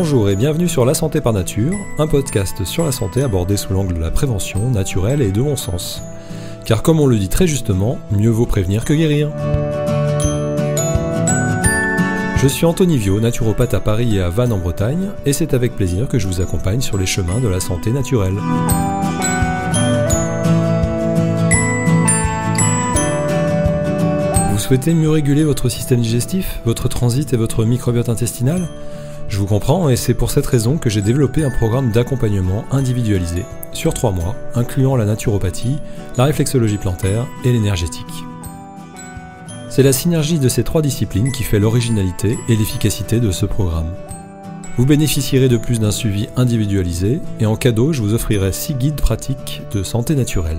Bonjour et bienvenue sur La Santé par Nature, un podcast sur la santé abordé sous l'angle de la prévention naturelle et de bon sens. Car comme on le dit très justement, mieux vaut prévenir que guérir. Je suis Anthony Viau, naturopathe à Paris et à Vannes en Bretagne, et c'est avec plaisir que je vous accompagne sur les chemins de la santé naturelle. Vous souhaitez mieux réguler votre système digestif, votre transit et votre microbiote intestinal ? Je vous comprends et c'est pour cette raison que j'ai développé un programme d'accompagnement individualisé sur 3 mois, incluant la naturopathie, la réflexologie plantaire et l'énergétique. C'est la synergie de ces 3 disciplines qui fait l'originalité et l'efficacité de ce programme. Vous bénéficierez de plus d'un suivi individualisé et en cadeau, je vous offrirai 6 guides pratiques de santé naturelle.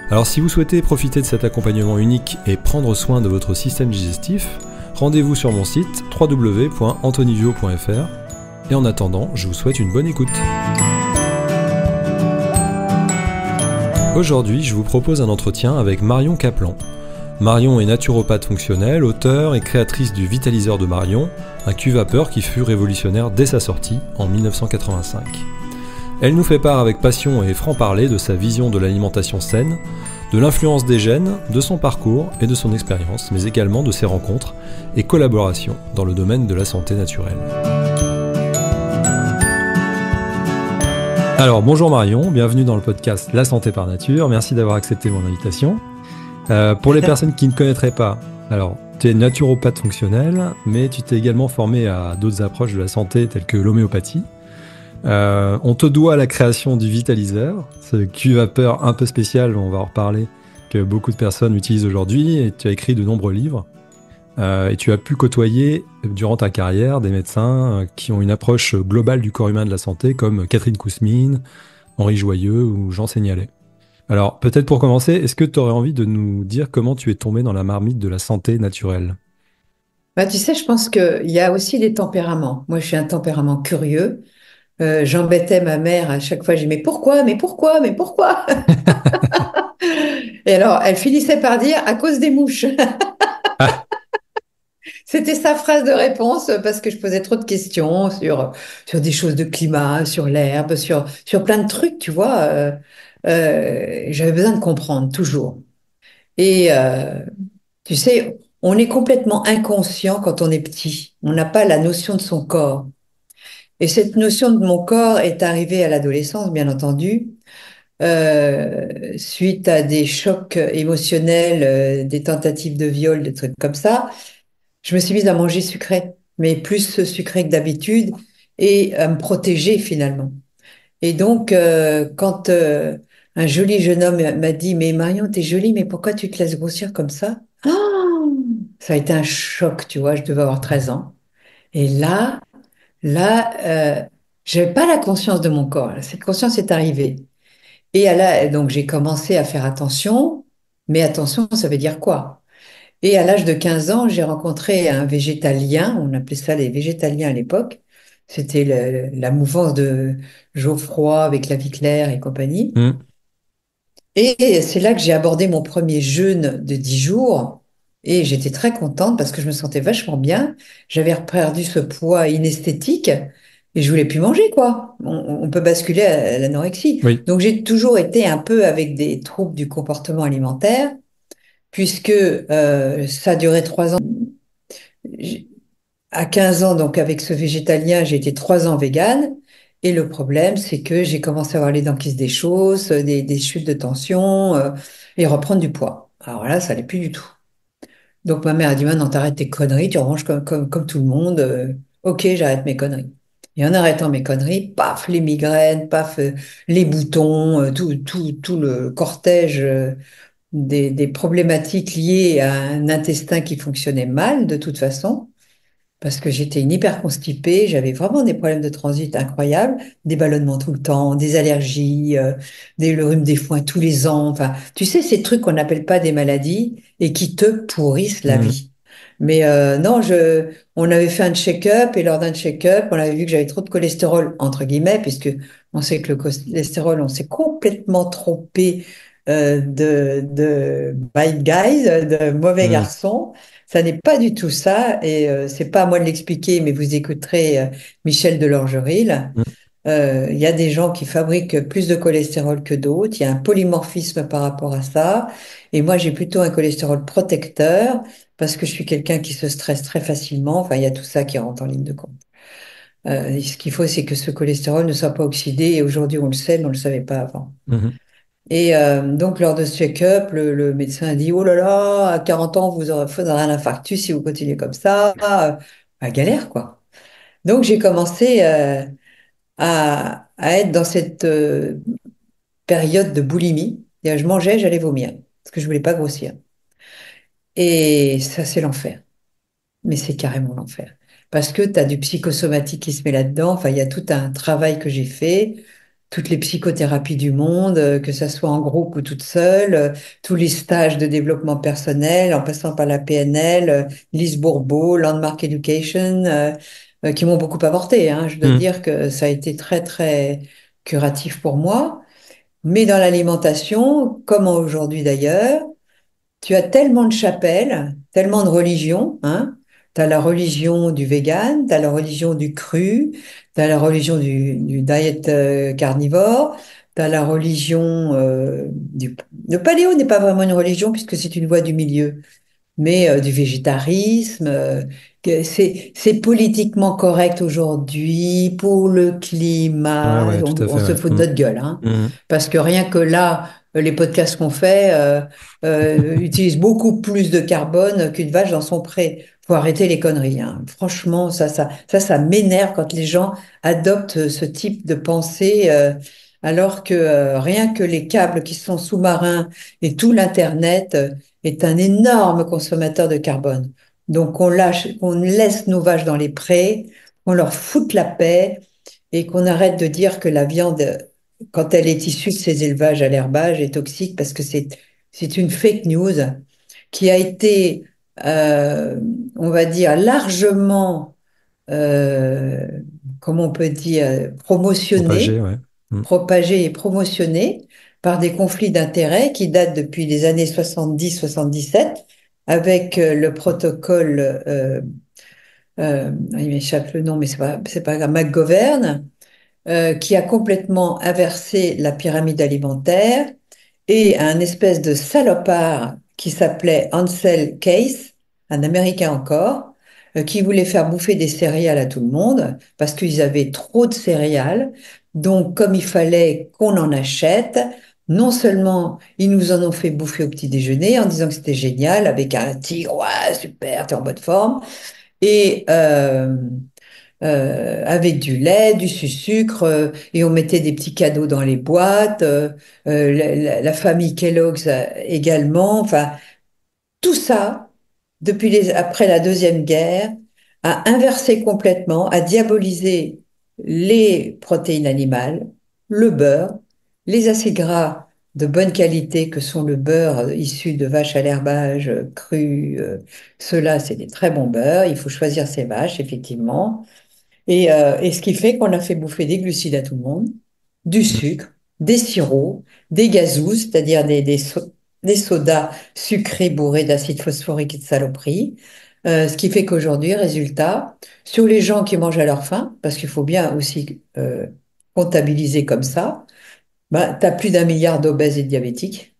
Alors si vous souhaitez profiter de cet accompagnement unique et prendre soin de votre système digestif, rendez-vous sur mon site www.anthonyvio.fr et en attendant, je vous souhaite une bonne écoute. Aujourd'hui, je vous propose un entretien avec Marion Kaplan. Marion est naturopathe fonctionnelle, auteure et créatrice du Vitaliseur de Marion, un cuve-vapeur qui fut révolutionnaire dès sa sortie en 1985. Elle nous fait part avec passion et franc-parler de sa vision de l'alimentation saine, de l'influence des gènes, de son parcours et de son expérience, mais également de ses rencontres et collaborations dans le domaine de la santé naturelle. Alors bonjour Marion, bienvenue dans le podcast La Santé par Nature, merci d'avoir accepté mon invitation. Pour les personnes qui ne connaîtraient pas, alors tu es naturopathe fonctionnel, mais tu t'es également formé à d'autres approches de la santé telles que l'homéopathie. On te doit la création du Vitaliseur, ce cuve-vapeur un peu spécial, on va en reparler, que beaucoup de personnes utilisent aujourd'hui, et tu as écrit de nombreux livres. Et tu as pu côtoyer durant ta carrière des médecins qui ont une approche globale du corps humain de la santé, comme Catherine Kousmine, Henri Joyeux ou Jean Seignalais. Alors, peut-être pour commencer, est-ce que tu aurais envie de nous dire comment tu es tombé dans la marmite de la santé naturelle ? Tu sais, je pense qu'il y a aussi des tempéraments. Moi, je suis un tempérament curieux. J'embêtais ma mère à chaque fois. Je dis, mais pourquoi, mais pourquoi, mais pourquoi? Et alors, elle finissait par dire, à cause des mouches. Ah, C'était sa phrase de réponse parce que je posais trop de questions sur des choses de climat, sur l'herbe, sur plein de trucs, tu vois. J'avais besoin de comprendre, toujours. Et tu sais, on est complètement inconscient quand on est petit. On n'a pas la notion de son corps. Et cette notion de mon corps est arrivée à l'adolescence, bien entendu, suite à des chocs émotionnels, des tentatives de viol, des trucs comme ça. Je me suis mise à manger sucré, mais plus sucré que d'habitude, et à me protéger finalement. Et donc, quand un joli jeune homme m'a dit, mais Marion, t'es jolie, mais pourquoi tu te laisses grossir comme ça? Ah, ça a été un choc, tu vois, je devais avoir 13 ans. Et là, j'avais pas la conscience de mon corps. Cette conscience est arrivée. Donc j'ai commencé à faire attention, mais attention, ça veut dire quoi? Et à l'âge de 15 ans, j'ai rencontré un végétalien, on appelait ça les végétaliens à l'époque. C'était la mouvance de Geoffroy avec la vie claire et compagnie. hmm. Et c'est là que j'ai abordé mon premier jeûne de 10 jours. Et j'étais très contente parce que je me sentais vachement bien. J'avais perdu ce poids inesthétique et je voulais plus manger, quoi. On peut basculer à l'anorexie. Oui. Donc j'ai toujours été un peu avec des troubles du comportement alimentaire puisque ça a duré 3 ans. J- À 15 ans, donc avec ce végétalien, j'ai été 3 ans végane. Et le problème, c'est que j'ai commencé à avoir les dents qui se déchaussent, des chutes de tension et reprendre du poids. Alors là, ça allait plus du tout. Donc ma mère a dit, maintenant, t'arrêtes tes conneries, tu ranges comme tout le monde. Ok, j'arrête mes conneries. Et en arrêtant mes conneries, paf, les migraines, paf, les boutons, tout le cortège des problématiques liées à un intestin qui fonctionnait mal de toute façon parce que j'étais une hyper constipée, j'avais vraiment des problèmes de transit incroyables, des ballonnements tout le temps, des allergies, le rhume des foins tous les ans. Enfin, tu sais, ces trucs qu'on n'appelle pas des maladies et qui te pourrissent la Hmm. vie. Mais non, on avait fait un check-up et lors d'un check-up, on avait vu que j'avais trop de cholestérol, entre guillemets, puisque on sait que le cholestérol, on s'est complètement trompé de bad guys, de mauvais Mhm. garçons. Ça n'est pas du tout ça, et c'est pas à moi de l'expliquer, mais vous écouterez Michel Delorgeril. Mhm. Il y a des gens qui fabriquent plus de cholestérol que d'autres. Il y a un polymorphisme par rapport à ça. Et moi, j'ai plutôt un cholestérol protecteur parce que je suis quelqu'un qui se stresse très facilement. Enfin, il y a tout ça qui rentre en ligne de compte. Et ce qu'il faut, c'est que ce cholestérol ne soit pas oxydé. Et aujourd'hui, on le sait, mais on ne le savait pas avant. Mhm. Et donc, lors de ce check-up, le médecin a dit, oh là là, à 40 ans, faudra un infarctus si vous continuez comme ça. Galère, quoi. Donc, j'ai commencé à être dans cette période de boulimie. C'est-à-dire, je mangeais, j'allais vomir, parce que je voulais pas grossir. Et ça, c'est l'enfer. Mais c'est carrément l'enfer. Parce que tu as du psychosomatique qui se met là-dedans. Enfin, il y a tout un travail que j'ai fait, toutes les psychothérapies du monde, que ça soit en groupe ou toute seule, tous les stages de développement personnel, en passant par la PNL, Lise Bourbeau, Landmark Education, qui m'ont beaucoup apporté, hein. Je dois Mhm. dire que ça a été très, très curatif pour moi. Mais dans l'alimentation, comme aujourd'hui d'ailleurs, tu as tellement de chapelles, tellement de religions, hein. Tu as la religion du vegan, tu as la religion du cru, tu as la religion du diet carnivore, tu as la religion du... Le paléo n'est pas vraiment une religion puisque c'est une voie du milieu, mais du végétarisme. C'est politiquement correct aujourd'hui pour le Ouais, climat. ouais, tout à On fait, se ouais. fout de Mhm. notre gueule, hein. Mhm. Parce que rien que là, les podcasts qu'on fait utilisent beaucoup plus de carbone qu'une vache dans son pré. Faut arrêter les conneries, hein. Franchement, ça m'énerve quand les gens adoptent ce type de pensée, alors que rien que les câbles qui sont sous-marins et tout l'Internet est un énorme consommateur de carbone. Donc qu'on laisse nos vaches dans les prés, qu'on leur foute la paix et qu'on arrête de dire que la viande, quand elle est issue de ces élevages à l'herbage, est toxique parce que c'est une fake news qui a été, euh, on va dire, largement, euh, comment on peut dire, Propagé, promotionnée, ouais. Mhm. propagée et promotionnée par des conflits d'intérêts qui datent depuis les années 70-77 avec le protocole, il m'échappe le nom, mais c'est pas grave, McGovern, qui a complètement inversé la pyramide alimentaire et un espèce de salopard qui s'appelait Ansel Case, un Américain encore, qui voulait faire bouffer des céréales à tout le monde parce qu'ils avaient trop de céréales. Donc, comme il fallait qu'on en achète, non seulement ils nous en ont fait bouffer au petit déjeuner en disant que c'était génial avec un tigre, ouais, super, t'es en bonne forme, et avec du lait, du sucre, et on mettait des petits cadeaux dans les boîtes, la famille Kellogg's également. Enfin, tout ça, après la Deuxième Guerre, a inversé complètement, a diabolisé les protéines animales, le beurre, les acides gras de bonne qualité que sont le beurre issu de vaches à l'herbage cru. Ceux-là, c'est des très bons beurres. Il faut choisir ses vaches, effectivement. Et ce qui fait qu'on a fait bouffer des glucides à tout le monde, du Mhm. sucre, des sirops, des gazous, c'est-à-dire des sodas sucrés bourrés d'acide phosphorique et de saloperie. Ce qui fait qu'aujourd'hui, résultat, sur les gens qui mangent à leur faim, parce qu'il faut bien aussi comptabiliser comme ça, bah, tu as plus d'un milliard d'obèses et de diabétiques.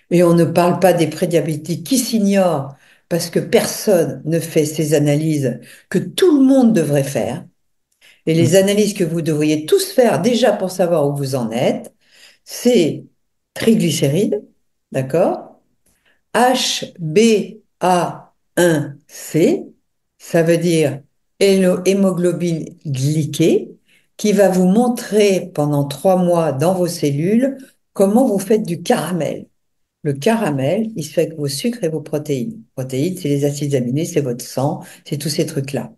Et on ne parle pas des prédiabétiques qui s'ignorent parce que personne ne fait ces analyses que tout le monde devrait faire. Et les Mhm. analyses que vous devriez tous faire déjà pour savoir où vous en êtes, c'est triglycérides, d'accord? HbA1c, ça veut dire hémoglobine glyquée, qui va vous montrer pendant 3 mois dans vos cellules comment vous faites du caramel. Le caramel, il se fait avec vos sucres et vos protéines. Protéines, c'est les acides aminés, c'est votre sang, c'est tous ces trucs-là.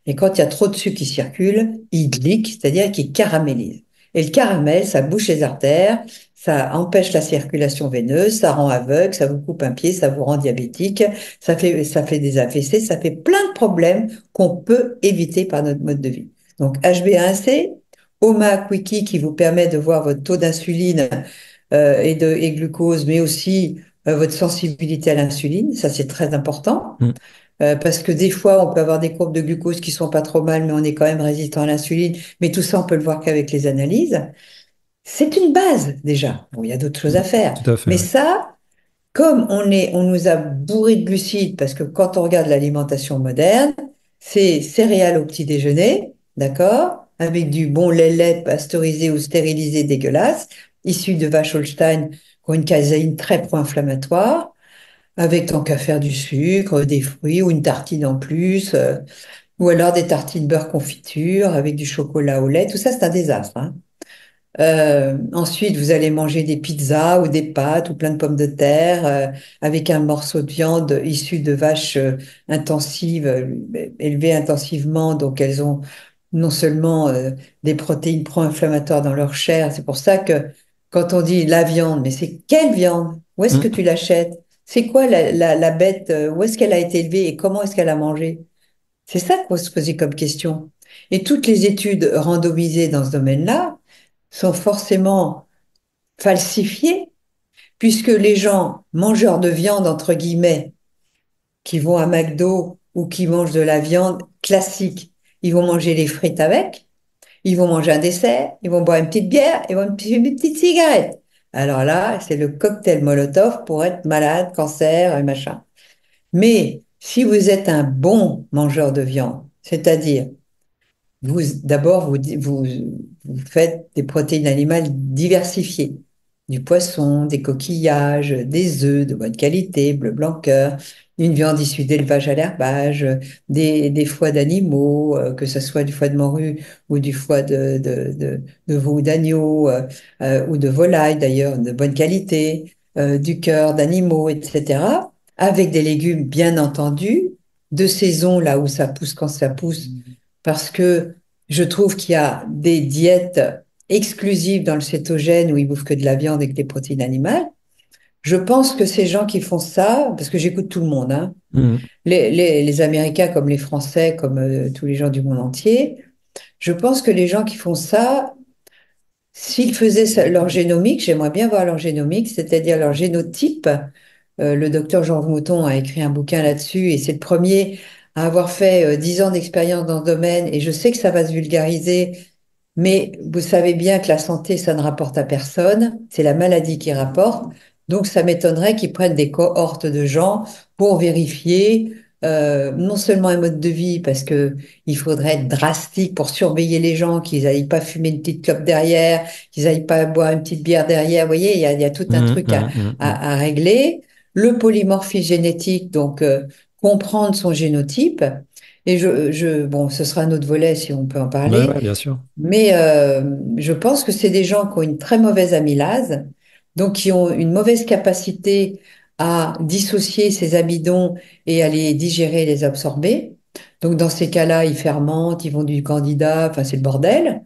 Et quand il y a trop de sucre qui circule, il glyque, c'est-à-dire qu'il caramélise. Et le caramel, ça bouche les artères, ça empêche la circulation veineuse, ça rend aveugle, ça vous coupe un pied, ça vous rend diabétique, ça fait des AVC, ça fait plein de problèmes qu'on peut éviter par notre mode de vie. Donc HbA1c, OMA Quickie qui vous permet de voir votre taux d'insuline et glucose, mais aussi votre sensibilité à l'insuline. Ça, c'est très important. Mm. Parce que des fois, on peut avoir des courbes de glucose qui sont pas trop mal, mais on est quand même résistant à l'insuline. Mais tout ça, on peut le voir qu'avec les analyses. C'est une base déjà. Bon, il y a d'autres choses Mm. à faire. Tout à fait, Mais ouais. ça, comme on nous a bourré de glucides, parce que quand on regarde l'alimentation moderne, c'est céréales au petit déjeuner, d'accord, avec du bon lait pasteurisé ou stérilisé dégueulasse, issu de vaches Holstein qui ont une caséine très pro-inflammatoire, avec tant qu'à faire du sucre, des fruits ou une tartine en plus, ou alors des tartines beurre confiture avec du chocolat au lait. Tout ça, c'est un désastre, hein. Ensuite, vous allez manger des pizzas ou des pâtes ou plein de pommes de terre avec un morceau de viande issu de vaches intensives, élevées intensivement. Donc, elles ont non seulement des protéines pro-inflammatoires dans leur chair. C'est pour ça que quand on dit la viande, mais c'est quelle viande? Où est-ce que Mm. tu l'achètes? C'est quoi la bête? Où est-ce qu'elle a été élevée et comment est-ce qu'elle a mangé? C'est ça qu'on se posait comme question. Et toutes les études randomisées dans ce domaine-là sont forcément falsifiées, puisque les gens mangeurs de viande, entre guillemets, qui vont à McDo ou qui mangent de la viande classique, ils vont manger les frites avec, ils vont manger un dessert, ils vont boire une petite bière, ils vont fumer une petite cigarette. Alors là, c'est le cocktail Molotov pour être malade, cancer et machin. Mais si vous êtes un bon mangeur de viande, c'est-à-dire d'abord, vous faites des protéines animales diversifiées. Du poisson, des coquillages, des œufs de bonne qualité, bleu blanc cœur, une viande issue d'élevage à l'herbage, des foies d'animaux, que ce soit du foie de morue ou du foie de veau ou d'agneau, ou de volaille d'ailleurs, de bonne qualité, du cœur d'animaux, etc. Avec des légumes, bien entendu, de saison, là où ça pousse quand ça pousse, parce que je trouve qu'il y a des diètes exclusives dans le cétogène où ils bouffent que de la viande et que des protéines animales. Je pense que ces gens qui font ça, parce que j'écoute tout le monde, hein, Mm. les Américains comme les Français, comme tous les gens du monde entier, je pense que les gens qui font ça, s'ils faisaient leur génomique, j'aimerais bien voir leur génomique, c'est-à-dire leur génotype. Le docteur Jean Mouton a écrit un bouquin là-dessus et c'est le premier à avoir fait 10 ans d'expérience dans le domaine et je sais que ça va se vulgariser. Mais vous savez bien que la santé, ça ne rapporte à personne, c'est la maladie qui rapporte. Donc, ça m'étonnerait qu'ils prennent des cohortes de gens pour vérifier non seulement un mode de vie, parce que il faudrait être drastique pour surveiller les gens, qu'ils n'aillent pas fumer une petite clope derrière, qu'ils n'aillent pas boire une petite bière derrière. Vous voyez, il y a tout un Mm. truc Mm. Mm. Mm. à régler. Le polymorphisme génétique, donc comprendre son génotype. Et bon, ce sera un autre volet si on peut en Ouais, parler. ouais, bien sûr. Mais je pense que c'est des gens qui ont une très mauvaise amylase, donc qui ont une mauvaise capacité à dissocier ces amidons et à les digérer et les absorber. Donc dans ces cas-là, ils fermentent, ils vont du candida, enfin c'est le bordel.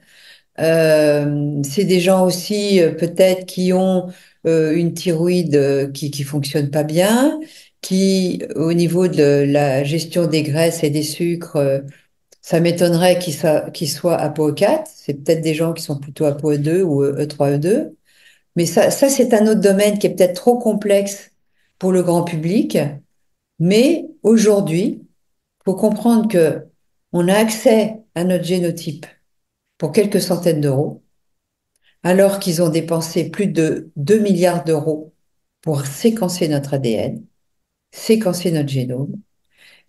C'est des gens aussi peut-être qui ont une thyroïde qui fonctionne pas bien, qui au niveau de la gestion des graisses et des sucres ça m'étonnerait qu'ils soient ApoE4. C'est peut-être des gens qui sont plutôt ApoE2 ou E3E2. Mais ça c'est un autre domaine qui est peut-être trop complexe pour le grand public. Mais aujourd'hui, il faut comprendre que on a accès à notre génotype pour quelques centaines d'euros, alors qu'ils ont dépensé plus de 2 milliards d'euros pour séquencer notre ADN, séquencer notre génome.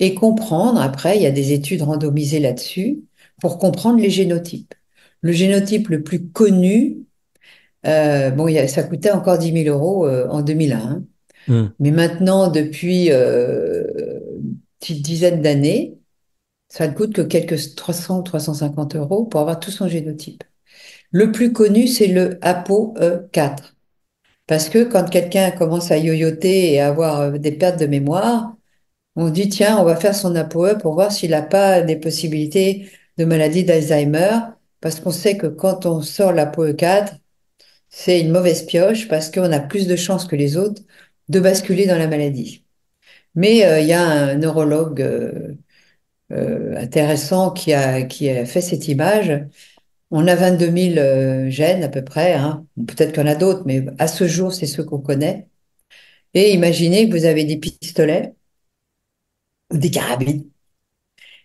Et comprendre, après, il y a des études randomisées là-dessus, pour comprendre les génotypes. Le génotype le plus connu, bon, ça coûtait encore 10 000 euros en 2001, hein. Mm. Mais maintenant, depuis une petite dizaine d'années, ça ne coûte que quelques 300 ou 350 euros pour avoir tout son génotype. Le plus connu, c'est le ApoE4. Parce que quand quelqu'un commence à yoyoter et à avoir des pertes de mémoire, on dit, tiens, on va faire son ApoE pour voir s'il n'a pas des possibilités de maladie d'Alzheimer, parce qu'on sait que quand on sort l'ApoE4, c'est une mauvaise pioche parce qu'on a plus de chances que les autres de basculer dans la maladie. Mais il y a un neurologue intéressant qui a fait cette image. On a 22 000 gènes à peu près, hein. Peut-être qu'il y en a d'autres, mais à ce jour, c'est ceux qu'on connaît. Et imaginez que vous avez des pistolets ou des carabines.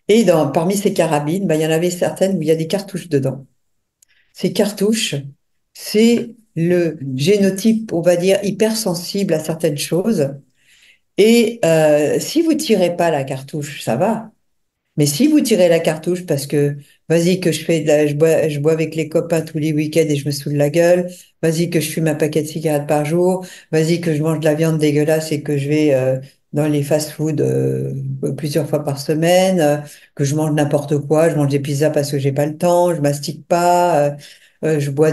Et parmi ces carabines, ben, il y en avait certaines où il y a des cartouches dedans. Ces cartouches, c'est le génotype, on va dire, hypersensible à certaines choses. Et si vous tirez pas la cartouche, ça va. Mais si vous tirez la cartouche parce que, vas-y, que je bois avec les copains tous les week-ends et je me saoule la gueule, vas-y, que je fume un paquet de cigarettes par jour, vas-y, que je mange de la viande dégueulasse et que je vais dans les fast-food plusieurs fois par semaine, que je mange n'importe quoi, je mange des pizzas parce que j'ai pas le temps, je mastique pas, je bois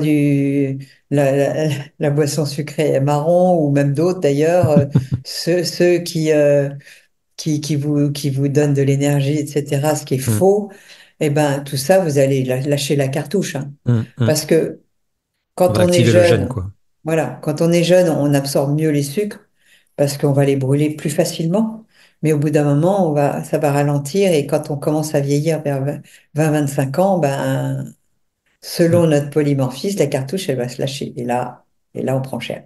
la boisson sucrée marron ou même d'autres d'ailleurs, ceux qui vous donne de l'énergie, etc., ce qui est Mm. faux, eh ben, tout ça, vous allez lâcher la cartouche, hein. Mm. Mm. Parce que On quand va on est activer le gène, jeune, quoi. voilà, quand on est jeune, on absorbe mieux les sucres parce qu'on va les brûler plus facilement. Mais au bout d'un moment, ça va ralentir et quand on commence à vieillir vers 20-25 ans, ben, Mm. selon notre polymorphisme, la cartouche, elle va se lâcher. Et là, on prend cher.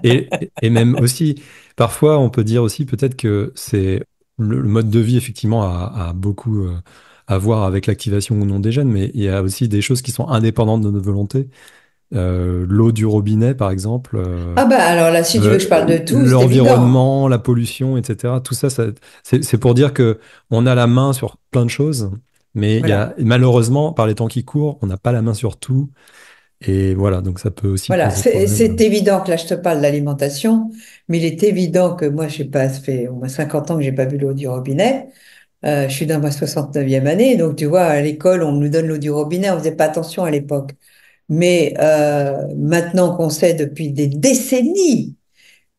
Et même aussi, parfois, on peut dire aussi peut-être que c'est le mode de vie, effectivement, a beaucoup à voir avec l'activation ou non des gènes, mais il y a aussi des choses qui sont indépendantes de notre volonté. L'eau du robinet, par exemple, Ah bah alors là, si tu veux que je parle de tout, c'est évident. l'environnement, la pollution, etc. Tout ça, c'est pour dire que on a la main sur plein de choses, mais il y a, Voilà. malheureusement, par les temps qui courent, on n'a pas la main sur tout. Et voilà, donc ça peut aussi Voilà, poser problème. c'est évident que là, je te parle de l'alimentation, mais il est évident que moi, je sais pas, ça fait au moins 50 ans que j'ai pas bu l'eau du robinet. Je suis dans ma 69e année, donc tu vois, à l'école, on nous donne l'eau du robinet, on faisait pas attention à l'époque. Mais maintenant qu'on sait depuis des décennies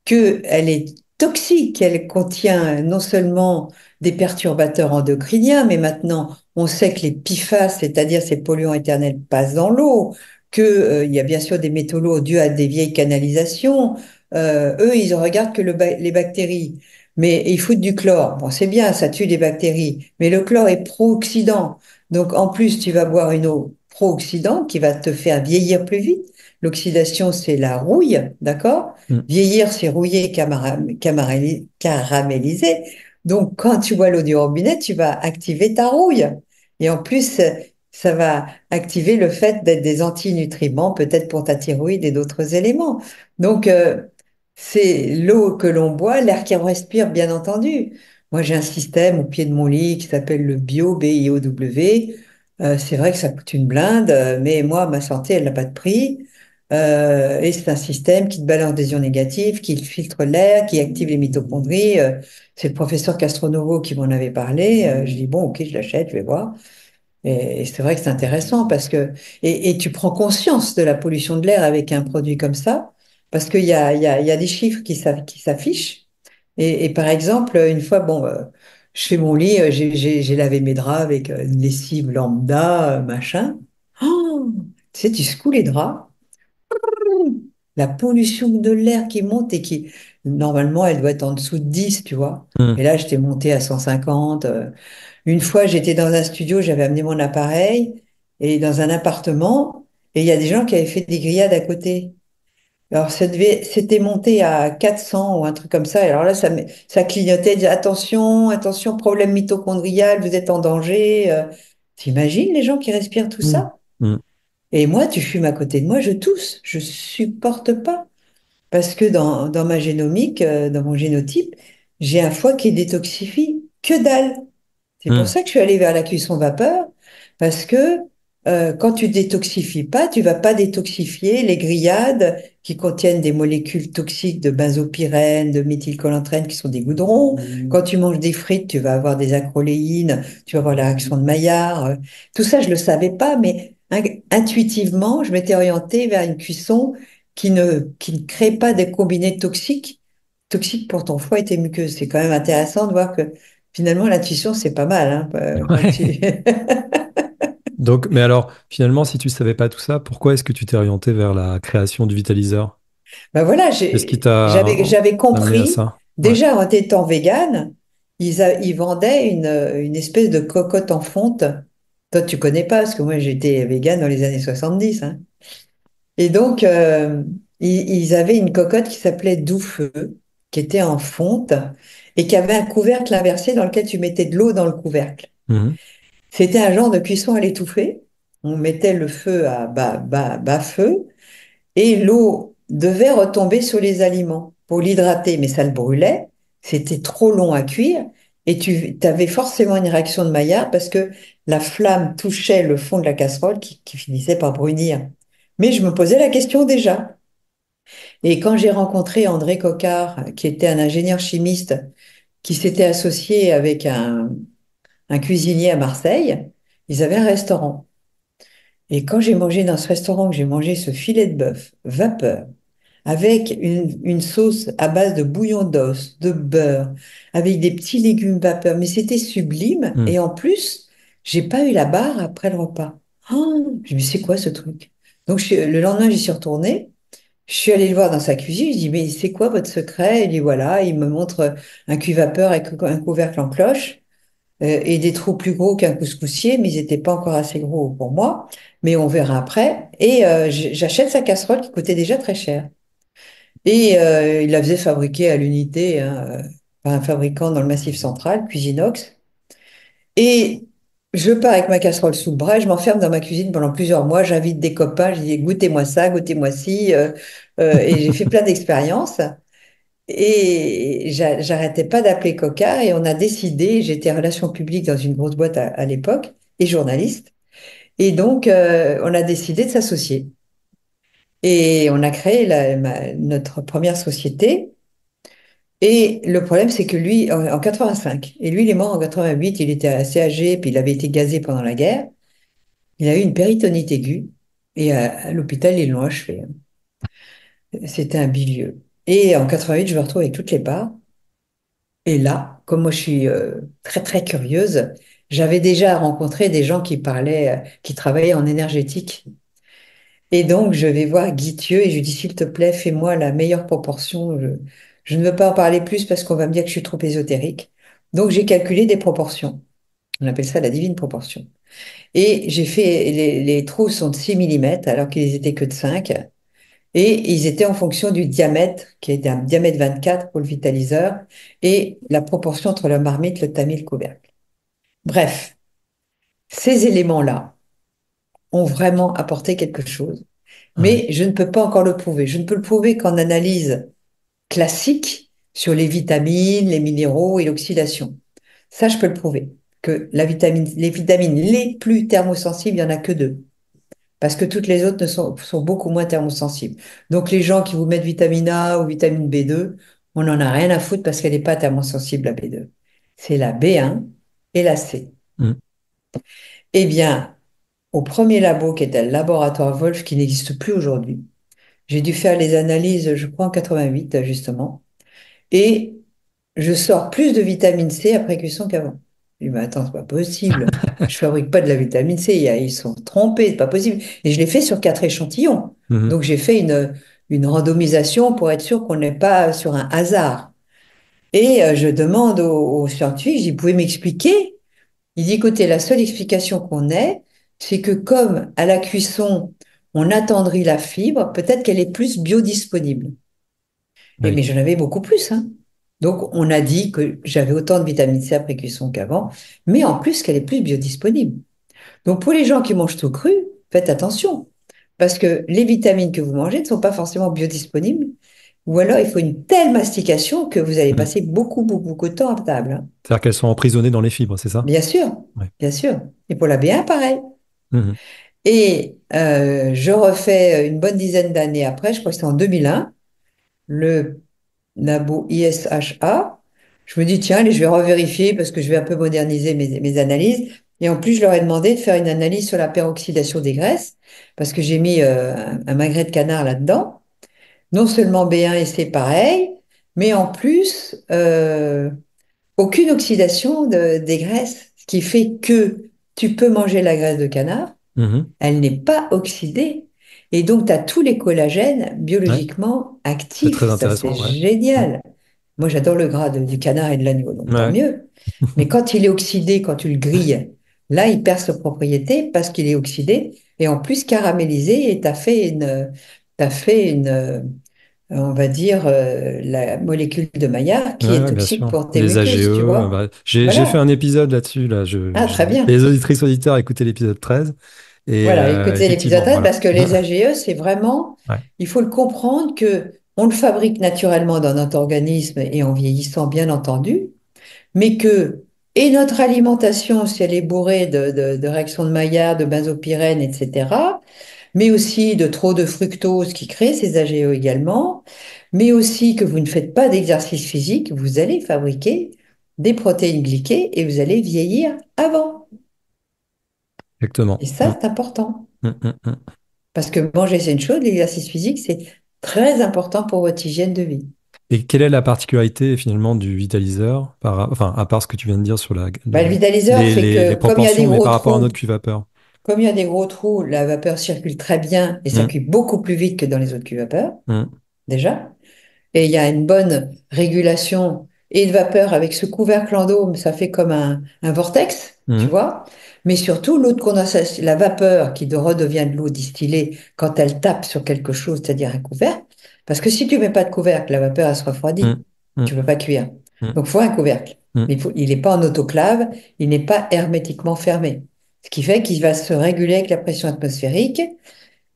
qu'elle est toxique, qu'elle contient non seulement des perturbateurs endocriniens, mais maintenant on sait que les PFAS, c'est-à-dire ces polluants éternels, passent dans l'eau, que, il y a bien sûr des métaux lourds dus à des vieilles canalisations. Eux, ils regardent que les bactéries. Mais ils foutent du chlore. Bon, c'est bien, ça tue les bactéries. Mais le chlore est pro-oxydant. Donc, en plus, tu vas boire une eau pro-oxydant qui va te faire vieillir plus vite. L'oxydation, c'est la rouille, d'accord? Mm, Vieillir, c'est rouiller, caraméliser. Donc, quand tu bois l'eau du robinet, tu vas activer ta rouille. Et en plus, ça va activer le fait d'être des antinutriments, peut-être pour ta thyroïde et d'autres éléments. Donc, c'est l'eau que l'on boit, l'air qu'on respire, bien entendu. Moi, j'ai un système au pied de mon lit qui s'appelle le Bio, BIOW. C'est vrai que ça coûte une blinde, mais moi, ma santé, elle n'a pas de prix. Et c'est un système qui te balance des ions négatifs, qui filtre l'air, qui active les mitochondries. C'est le professeur Castronovo qui m'en avait parlé. Je dis, bon, ok, je l'achète, je vais voir. Et c'est vrai que c'est intéressant parce que, et tu prends conscience de la pollution de l'air avec un produit comme ça, parce qu'il y a des chiffres qui s'affichent. Et par exemple, une fois, bon, je fais mon lit, j'ai lavé mes draps avec une lessive lambda, machin. Oh, tu sais, tu secoues les draps. La pollution de l'air qui monte et qui, normalement, elle doit être en dessous de 10, tu vois. mm, Et là, j'étais montée à 150. Une fois, j'étais dans un studio, j'avais amené mon appareil et dans un appartement, et il y a des gens qui avaient fait des grillades à côté. Alors, c'était monté à 400 ou un truc comme ça. Alors là, ça clignotait, disait, attention, attention, problème mitochondrial, vous êtes en danger. T'imagines les gens qui respirent tout mm, ça? mm, Et moi, tu fumes à côté de moi, je tousse, je supporte pas. Parce que dans ma génomique, dans mon génotype, j'ai un foie qui détoxifie que dalle. C'est pour mm, ça que je suis allée vers la cuisson vapeur, parce que quand tu détoxifies pas, tu vas pas détoxifier les grillades qui contiennent des molécules toxiques de benzopyrène, de méthylcholantrène qui sont des goudrons. Quand tu manges des frites, tu vas avoir des acroléines, tu vas avoir la réaction de Maillard. Tout ça, je le savais pas, mais intuitivement, je m'étais orientée vers une cuisson qui ne crée pas des combinés toxiques pour ton foie et tes muqueuses. C'est quand même intéressant de voir que finalement, l'intuition, c'est pas mal, hein, quand tu... ouais. Donc, mais alors, finalement, si tu savais pas tout ça, pourquoi est-ce que tu t'es orienté vers la création du vitaliseur? Ben voilà, Qu'est-ce qui t'a j'avais amené à compris, ça? Ouais. déjà en étant végane, ils vendaient une espèce de cocotte en fonte Toi, tu connais pas, parce que moi, j'étais végane dans les années 70, hein. Et donc, ils avaient une cocotte qui s'appelait Doux-Feu, qui était en fonte et qui avait un couvercle inversé dans lequel tu mettais de l'eau dans le couvercle. Mhm. C'était un genre de cuisson à l'étouffée. On mettait le feu à bas feu et l'eau devait retomber sur les aliments pour l'hydrater, mais ça le brûlait. C'était trop long à cuire et tu avais forcément une réaction de Maillard parce que la flamme touchait le fond de la casserole qui finissait par brunir. Mais je me posais la question déjà. Et quand j'ai rencontré André Coquard, qui était un ingénieur chimiste, qui s'était associé avec un cuisinier à Marseille, ils avaient un restaurant. Et quand j'ai mangé dans ce restaurant, que j'ai mangé ce filet de bœuf vapeur, avec une sauce à base de bouillon d'os, de beurre, avec des petits légumes vapeur, mais c'était sublime. Mhm. Et en plus, j'ai pas eu la barre après le repas. Oh, je me suis dit, c'est quoi ce truc? Donc le lendemain, j'y suis retournée. Je suis allée le voir dans sa cuisine, je dis, mais c'est quoi votre secret? Il dit, voilà, il me montre un cuit vapeur avec un couvercle en cloche et des trous plus gros qu'un couscoussier, mais ils n'étaient pas encore assez gros pour moi, mais on verra après. Et j'achète sa casserole qui coûtait déjà très cher. Et il la faisait fabriquer à l'unité, hein, par un fabricant dans le Massif Central, Cuisinox. Et je pars avec ma casserole sous le bras, et je m'enferme dans ma cuisine pendant plusieurs mois, j'invite des copains, je dis, goûtez-moi ça, goûtez-moi ci, et j'ai fait plein d'expériences. Et j'arrêtais pas d'appeler Coca et on a décidé, j'étais en relations publiques dans une grosse boîte à l'époque et journaliste. Et donc, on a décidé de s'associer. Et on a créé notre première société. Et le problème, c'est que lui, en 85, et lui, il est mort en 88, il était assez âgé, puis il avait été gazé pendant la guerre. Il a eu une péritonite aiguë et à l'hôpital, ils l'ont achevé. C'était un bilieux. Et en 88, je me retrouve avec toutes les parts. Et là, comme moi je suis très très curieuse, j'avais déjà rencontré des gens qui parlaient, qui travaillaient en énergétique. Et donc je vais voir Guy Thieux et je lui dis s'il te plaît, fais-moi la meilleure proportion. Je ne veux pas en parler plus parce qu'on va me dire que je suis trop ésotérique. Donc j'ai calculé des proportions. On appelle ça la divine proportion. Et j'ai fait, les trous sont de 6 millimètres alors qu'ils étaient que de 5. Et ils étaient en fonction du diamètre, qui était un diamètre 24 pour le vitaliseur, et la proportion entre la marmite, le tamis et le couvercle. Bref, ces éléments-là ont vraiment apporté quelque chose, Ouais. mais je ne peux pas encore le prouver. Je ne peux le prouver qu'en analyse classique sur les vitamines, les minéraux et l'oxydation. Ça, je peux le prouver, que les vitamines les plus thermosensibles, il n'y en a que deux. Parce que toutes les autres sont beaucoup moins thermosensibles. Donc les gens qui vous mettent vitamine A ou vitamine B2, on n'en a rien à foutre parce qu'elle n'est pas thermosensible, la B2. C'est la B1 et la C. Mhm. Eh bien, au premier labo qui était le laboratoire Wolf, qui n'existe plus aujourd'hui, j'ai dû faire les analyses, je crois, en 88, justement, et je sors plus de vitamine C après cuisson qu'avant. Je dis, mais attends, c'est pas possible. Je fabrique pas de la vitamine C. Ils sont trompés, c'est pas possible. Et je l'ai fait sur 4 échantillons. Mhm. Donc j'ai fait une randomisation pour être sûr qu'on n'est pas sur un hasard. Et je demande au scientifique, je dis, vous pouvez m'expliquer? Il dit, écoutez, la seule explication qu'on ait, c'est que comme à la cuisson, on attendrit la fibre, peut-être qu'elle est plus biodisponible. Et, Oui. mais j'en avais beaucoup plus, hein. Donc, on a dit que j'avais autant de vitamine C après cuisson qu'avant, mais en plus qu'elle est plus biodisponible. Donc, pour les gens qui mangent tout cru, faites attention, parce que les vitamines que vous mangez ne sont pas forcément biodisponibles, ou alors il faut une telle mastication que vous allez Mhm. passer beaucoup, beaucoup, beaucoup de temps à table, hein. C'est-à-dire qu'elles sont emprisonnées dans les fibres, c'est ça? Bien sûr, Ouais. bien sûr. Et pour la B1, pareil. Mhm. Et je refais une bonne dizaine d'années après, je crois que c'était en 2001, le labo ISHA. Je me dis, tiens, allez, je vais revérifier parce que je vais un peu moderniser mes analyses. Et en plus, je leur ai demandé de faire une analyse sur la peroxydation des graisses parce que j'ai mis un magret de canard là-dedans. Non seulement B1 et C pareil, mais en plus, aucune oxydation des graisses, ce qui fait que tu peux manger la graisse de canard, Mhm. elle n'est pas oxydée. Et donc, tu as tous les collagènes Ouais. biologiquement C'est actifs. très Ça, c'est intéressant, ouais. Mhm. génial. Moi, j'adore le gras du canard et de l'agneau, donc tant Ouais. mieux. Mais quand il est oxydé, quand tu le grilles, Là, il perd ses propriétés parce qu'il est oxydé et en plus caramélisé et t'as fait on va dire, la molécule de Maillard Ouais, qui est ouais, bien toxique sûr. pour tes Les muqueuses, tu AGE, vois. bah, j'ai fait Voilà. un épisode là-dessus. Là, Ah, très j'invite bien. les auditrices auditeurs à écouter l'épisode 13. Et Voilà, écoutez l'épisode effectivement, 13 voilà. parce que les AGE, c'est vraiment, Ouais. il faut le comprendre que on le fabrique naturellement dans notre organisme et en vieillissant, bien entendu, mais que, et notre alimentation, si elle est bourrée de réactions de Maillard, de benzopyrène, etc., mais aussi de trop de fructose qui crée ces AGE également, mais aussi que vous ne faites pas d'exercice physique, vous allez fabriquer des protéines glyquées et vous allez vieillir avant. Et Exactement. ça, c'est important. Mm. Parce que manger, c'est une chose, l'exercice physique, c'est très important pour votre hygiène de vie. Et quelle est la particularité finalement du vitaliseur, enfin, à part ce que tu viens de dire sur Bah, le vitaliseur fait les que comme il y a des proportions, mais gros par rapport à un autre trous, cuve-vapeur? comme il y a des gros trous, la vapeur circule très bien et Mm, circule beaucoup plus vite que dans les autres cuves-vapeurs, mm, déjà. Et il y a une bonne régulation et de vapeur avec ce couvercle en dôme, ça fait comme un vortex, tu mm, vois. Mais surtout, l'eau de condensation, la vapeur qui redevient de l'eau distillée quand elle tape sur quelque chose, c'est-à-dire un couvercle. Parce que si tu mets pas de couvercle, la vapeur, elle se refroidit. mm, mm, Tu peux pas cuire. mm, Donc, il faut un couvercle. mm, Mais il n'est pas en autoclave, il n'est pas hermétiquement fermé. Ce qui fait qu'il va se réguler avec la pression atmosphérique,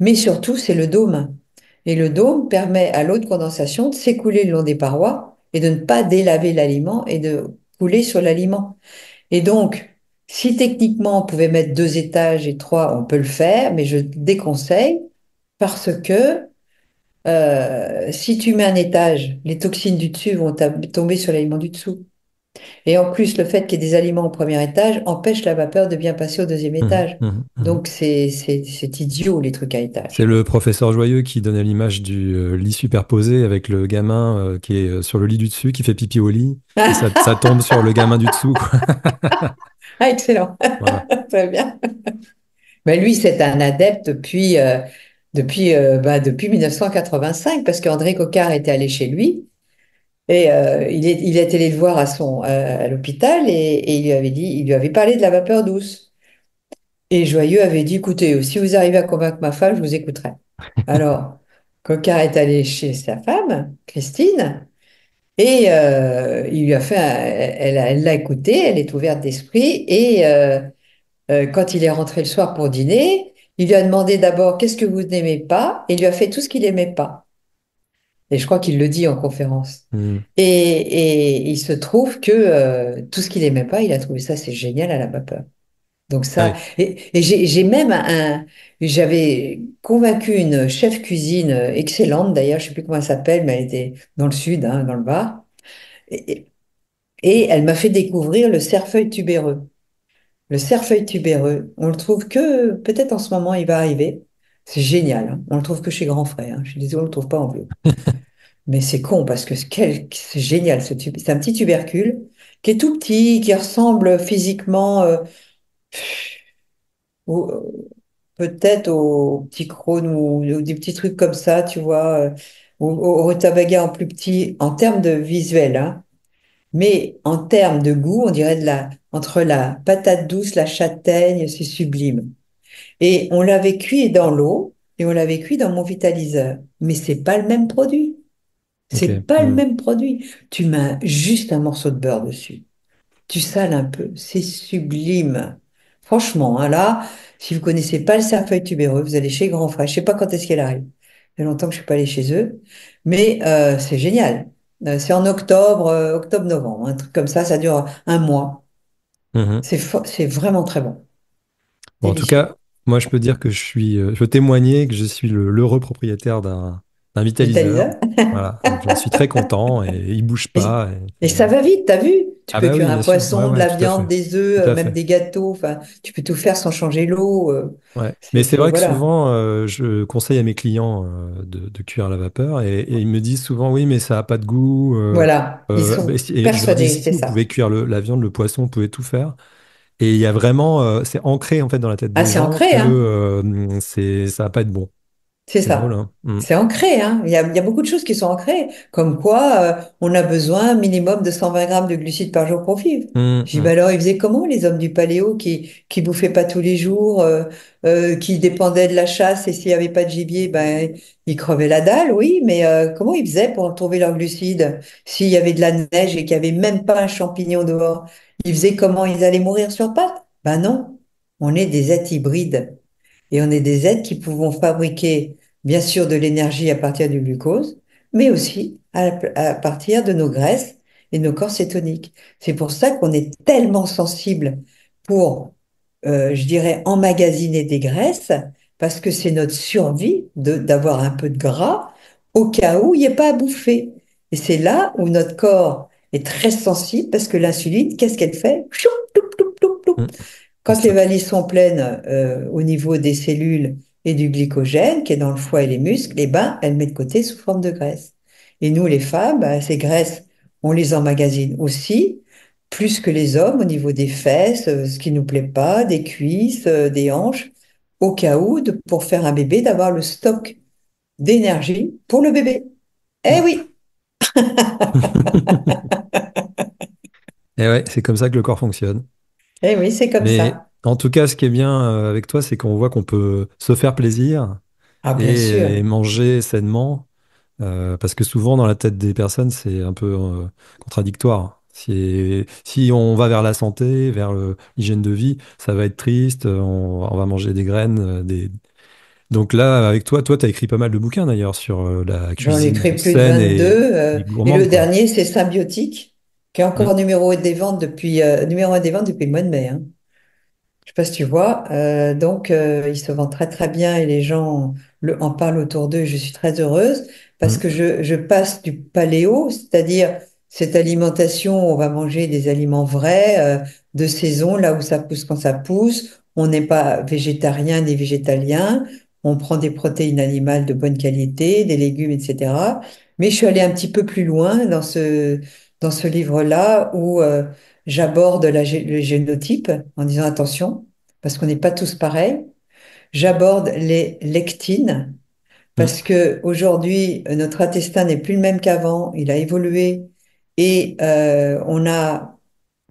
mais surtout, c'est le dôme. Et le dôme permet à l'eau de condensation de s'écouler le long des parois et de ne pas délaver l'aliment et de couler sur l'aliment. Et donc, si techniquement on pouvait mettre 2 étages et trois, on peut le faire, mais je déconseille parce que si tu mets un étage, les toxines du dessus vont tomber sur l'aliment du dessous. Et en plus, le fait qu'il y ait des aliments au premier étage empêche la vapeur de bien passer au deuxième mm, étage. mm, mm. Donc, c'est idiot, les trucs à C'est étage. le professeur Joyeux qui donnait l'image du lit superposé avec le gamin qui est sur le lit du dessus, qui fait pipi au lit, et ça tombe sur le gamin du dessous, quoi. Ah, excellent. Voilà. Très bien. Mais lui, c'est un adepte depuis 1985, parce qu'André Coquard était allé chez lui et il est allé le voir à l'hôpital et il lui avait parlé de la vapeur douce. Et Joyeux avait dit, écoutez, si vous arrivez à convaincre ma femme, je vous écouterai. Alors, Coquard est allé chez sa femme, Christine, et il lui a fait, elle l'a écouté, elle est ouverte d'esprit et quand il est rentré le soir pour dîner, il lui a demandé d'abord qu'est-ce que vous n'aimez pas, et il lui a fait tout ce qu'il n'aimait pas. Et je crois qu'il le dit en conférence. Mm. Et il se trouve que tout ce qu'il n'aimait pas, il a trouvé ça, c'est génial à la vapeur. Donc Ah ça, oui. et j'ai même j'avais convaincu une chef cuisine excellente d'ailleurs, je sais plus comment elle s'appelle, mais elle était dans le sud, hein, dans le Var, et, et elle m'a fait découvrir le cerfeuil tubéreux. Le cerfeuil tubéreux, on le trouve que peut-être en ce moment il va arriver. C'est génial, hein. On le trouve que chez Grand Frère, hein. Je suis désolée, on le trouve pas en bio. Mais c'est con parce que c'est génial ce tube. C'est un petit tubercule qui est tout petit, qui ressemble physiquement peut-être au petit crône ou des petits trucs comme ça, tu vois, au rutabaga en plus petit en termes de visuel, hein. Mais en termes de goût, on dirait entre la patate douce, la châtaigne, c'est sublime. Et on l'avait cuit dans l'eau et on l'avait cuit dans mon vitaliseur. Mais c'est pas le même produit. Ok. C'est pas le Mm. même produit. Tu mets juste un morceau de beurre dessus. Tu sales un peu. C'est sublime. Franchement, hein, là, si vous connaissez pas le cerfeuil tubéreux, vous allez chez Grand Frère. Je sais pas quand est-ce qu'elle arrive. Ça fait longtemps que je suis pas allée chez eux. Mais c'est génial. C'est en octobre, octobre-novembre. Un truc comme ça dure un mois. Mhm. C'est vraiment très bon. Bon, en tout Délicieux. cas, moi, je peux dire que je peux témoigner que je suis l'heureux propriétaire d'un vitaliseur. Vitaliseur. Voilà, donc j'en suis très content et il bouge Et, pas. et ça va vite, t'as vu? Tu Ah peux bah cuire oui, un bien sûr. Ouais, poisson, de ouais, la tout à viande, fait. des œufs, Tout à même fait. des gâteaux. Enfin, tu peux tout faire sans changer l'eau. Ouais. Mais c'est vrai que Voilà. souvent, je conseille à mes clients de cuire à la vapeur et ils me disent souvent, oui, mais ça n'a pas de goût. Voilà. Ils Bah, sont et je leur dis, persuadés, si, c'est vous pouvez ça. cuire la viande, le poisson, vous pouvez tout faire. Et il y a vraiment, c'est ancré en fait dans la tête Ah, des c'est gens que ancré, hein? ça va pas être bon. C'est C'est drôle, ça. hein. Mm. C'est ancré, hein. Il y a beaucoup de choses qui sont ancrées, comme quoi on a besoin minimum de 120 grammes de glucides par jour pour vivre. Mm, Je dis, bah mm. alors, ils faisaient comment, les hommes du paléo qui bouffaient pas tous les jours, qui dépendaient de la chasse, et s'il y avait pas de gibier, ben, ils crevaient la dalle, oui, mais comment ils faisaient pour trouver leurs glucides s'il y avait de la neige et qu'il y avait même pas un champignon dehors? Ils faisaient comment? Ils allaient mourir sur pattes? Ben non, on est des êtres hybrides. Et on est des êtres qui pouvons fabriquer, bien sûr, de l'énergie à partir du glucose, mais aussi à partir de nos graisses et de nos corps cétoniques. C'est pour ça qu'on est tellement sensible pour, je dirais, emmagasiner des graisses, parce que c'est notre survie d'avoir un peu de gras au cas où il n'y ait pas à bouffer. Et c'est là où notre corps est très sensible, parce que l'insuline, qu'est-ce qu'elle fait? Choup, toup, toup, toup, toup. Mm. C'est Quand les ça. valises sont pleines au niveau des cellules et du glycogène qui est dans le foie et les muscles, eh ben, elle met de côté sous forme de graisse. Et nous, les femmes, bah, ces graisses, on les emmagasine aussi, plus que les hommes au niveau des fesses, ce qui nous plaît pas, des cuisses, des hanches, au cas où, pour faire un bébé, d'avoir le stock d'énergie pour le bébé. Eh Mm. oui, Et ouais, c'est comme ça que le corps fonctionne. eh oui, c'est comme Mais ça. en tout cas, ce qui est bien avec toi, c'est qu'on voit qu'on peut se faire plaisir Ah, bien et sûr. manger sainement. Parce que souvent, dans la tête des personnes, c'est un peu contradictoire. Si on va vers la santé, vers l'hygiène de vie, ça va être triste, on va manger des graines. Donc là, avec toi, tu as écrit pas mal de bouquins d'ailleurs sur la J'en ai cuisine écrit plus de saine 22. et Et le gourmande, quoi. dernier, c'est Symbiotique, qui est Mm, encore numéro un des ventes depuis le mois de mai, hein. Je sais pas si tu vois. Donc, il se vend très très bien et les gens en parlent autour d'eux. Je suis très heureuse parce mm, que je passe du paléo, c'est-à-dire cette alimentation, où on va manger des aliments vrais, de saison, là où ça pousse quand ça pousse. On n'est pas végétarien ni végétalien. On prend des protéines animales de bonne qualité, des légumes, etc. Mais je suis allée un petit peu plus loin dans ce livre-là où j'aborde le génotype en disant attention, parce qu'on n'est pas tous pareils. J'aborde les lectines, mm, parce que aujourd'hui, notre intestin n'est plus le même qu'avant, il a évolué et on a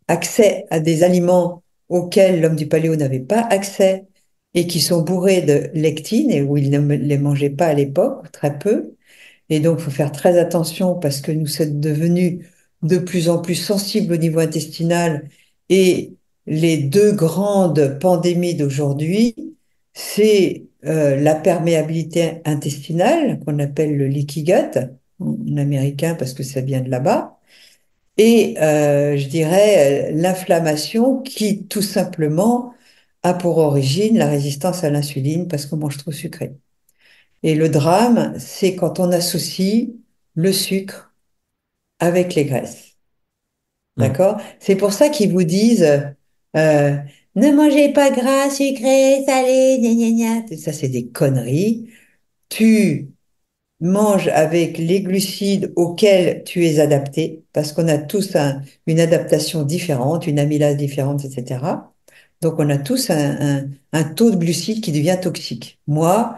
accès à des aliments auxquels l'homme du paléo n'avait pas accès et qui sont bourrés de lectines et où il ne les mangeait pas à l'époque, très peu. Et donc, il faut faire très attention parce que nous sommes devenus de plus en plus sensibles au niveau intestinal. Et les deux grandes pandémies d'aujourd'hui, c'est la perméabilité intestinale, qu'on appelle le leaky gut, en américain parce que ça vient de là-bas, et je dirais l'inflammation qui, tout simplement, a pour origine la résistance à l'insuline parce qu'on mange trop sucré. Et le drame, c'est quand on associe le sucre avec les graisses. mm. D'accord? C'est pour ça qu'ils vous disent euh, ne mangez pas gras, sucré, salé, gna gna gna. Tout ça, c'est des conneries. Tu manges avec les glucides auxquels tu es adapté, parce qu'on a tous une adaptation différente, une amylase différente, etc. Donc, on a tous un taux de glucides qui devient toxique. Moi,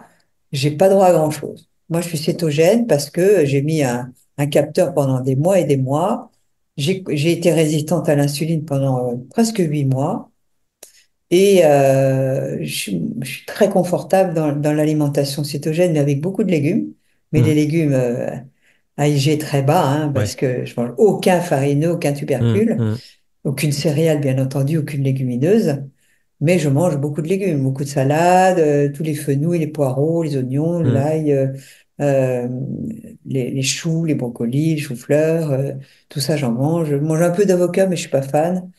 j'ai pas droit à grand-chose. Moi, je suis cétogène parce que j'ai mis un capteur pendant des mois et des mois. J'ai été résistante à l'insuline pendant presque 8 mois. Et je suis très confortable dans l'alimentation cétogène, mais avec beaucoup de légumes. Mais les Mm. légumes à IG très bas, hein, parce Ouais. que je mange aucun farineux, aucun Mm, tubercule, mm, aucune céréale, bien entendu, aucune légumineuse. Mais je mange beaucoup de légumes, beaucoup de salades, tous les fenouils, les poireaux, les oignons, mm, l'ail, euh, les choux, les brocolis, les choux-fleurs, tout ça j'en mange. Je mange un peu d'avocat, mais je suis pas fan.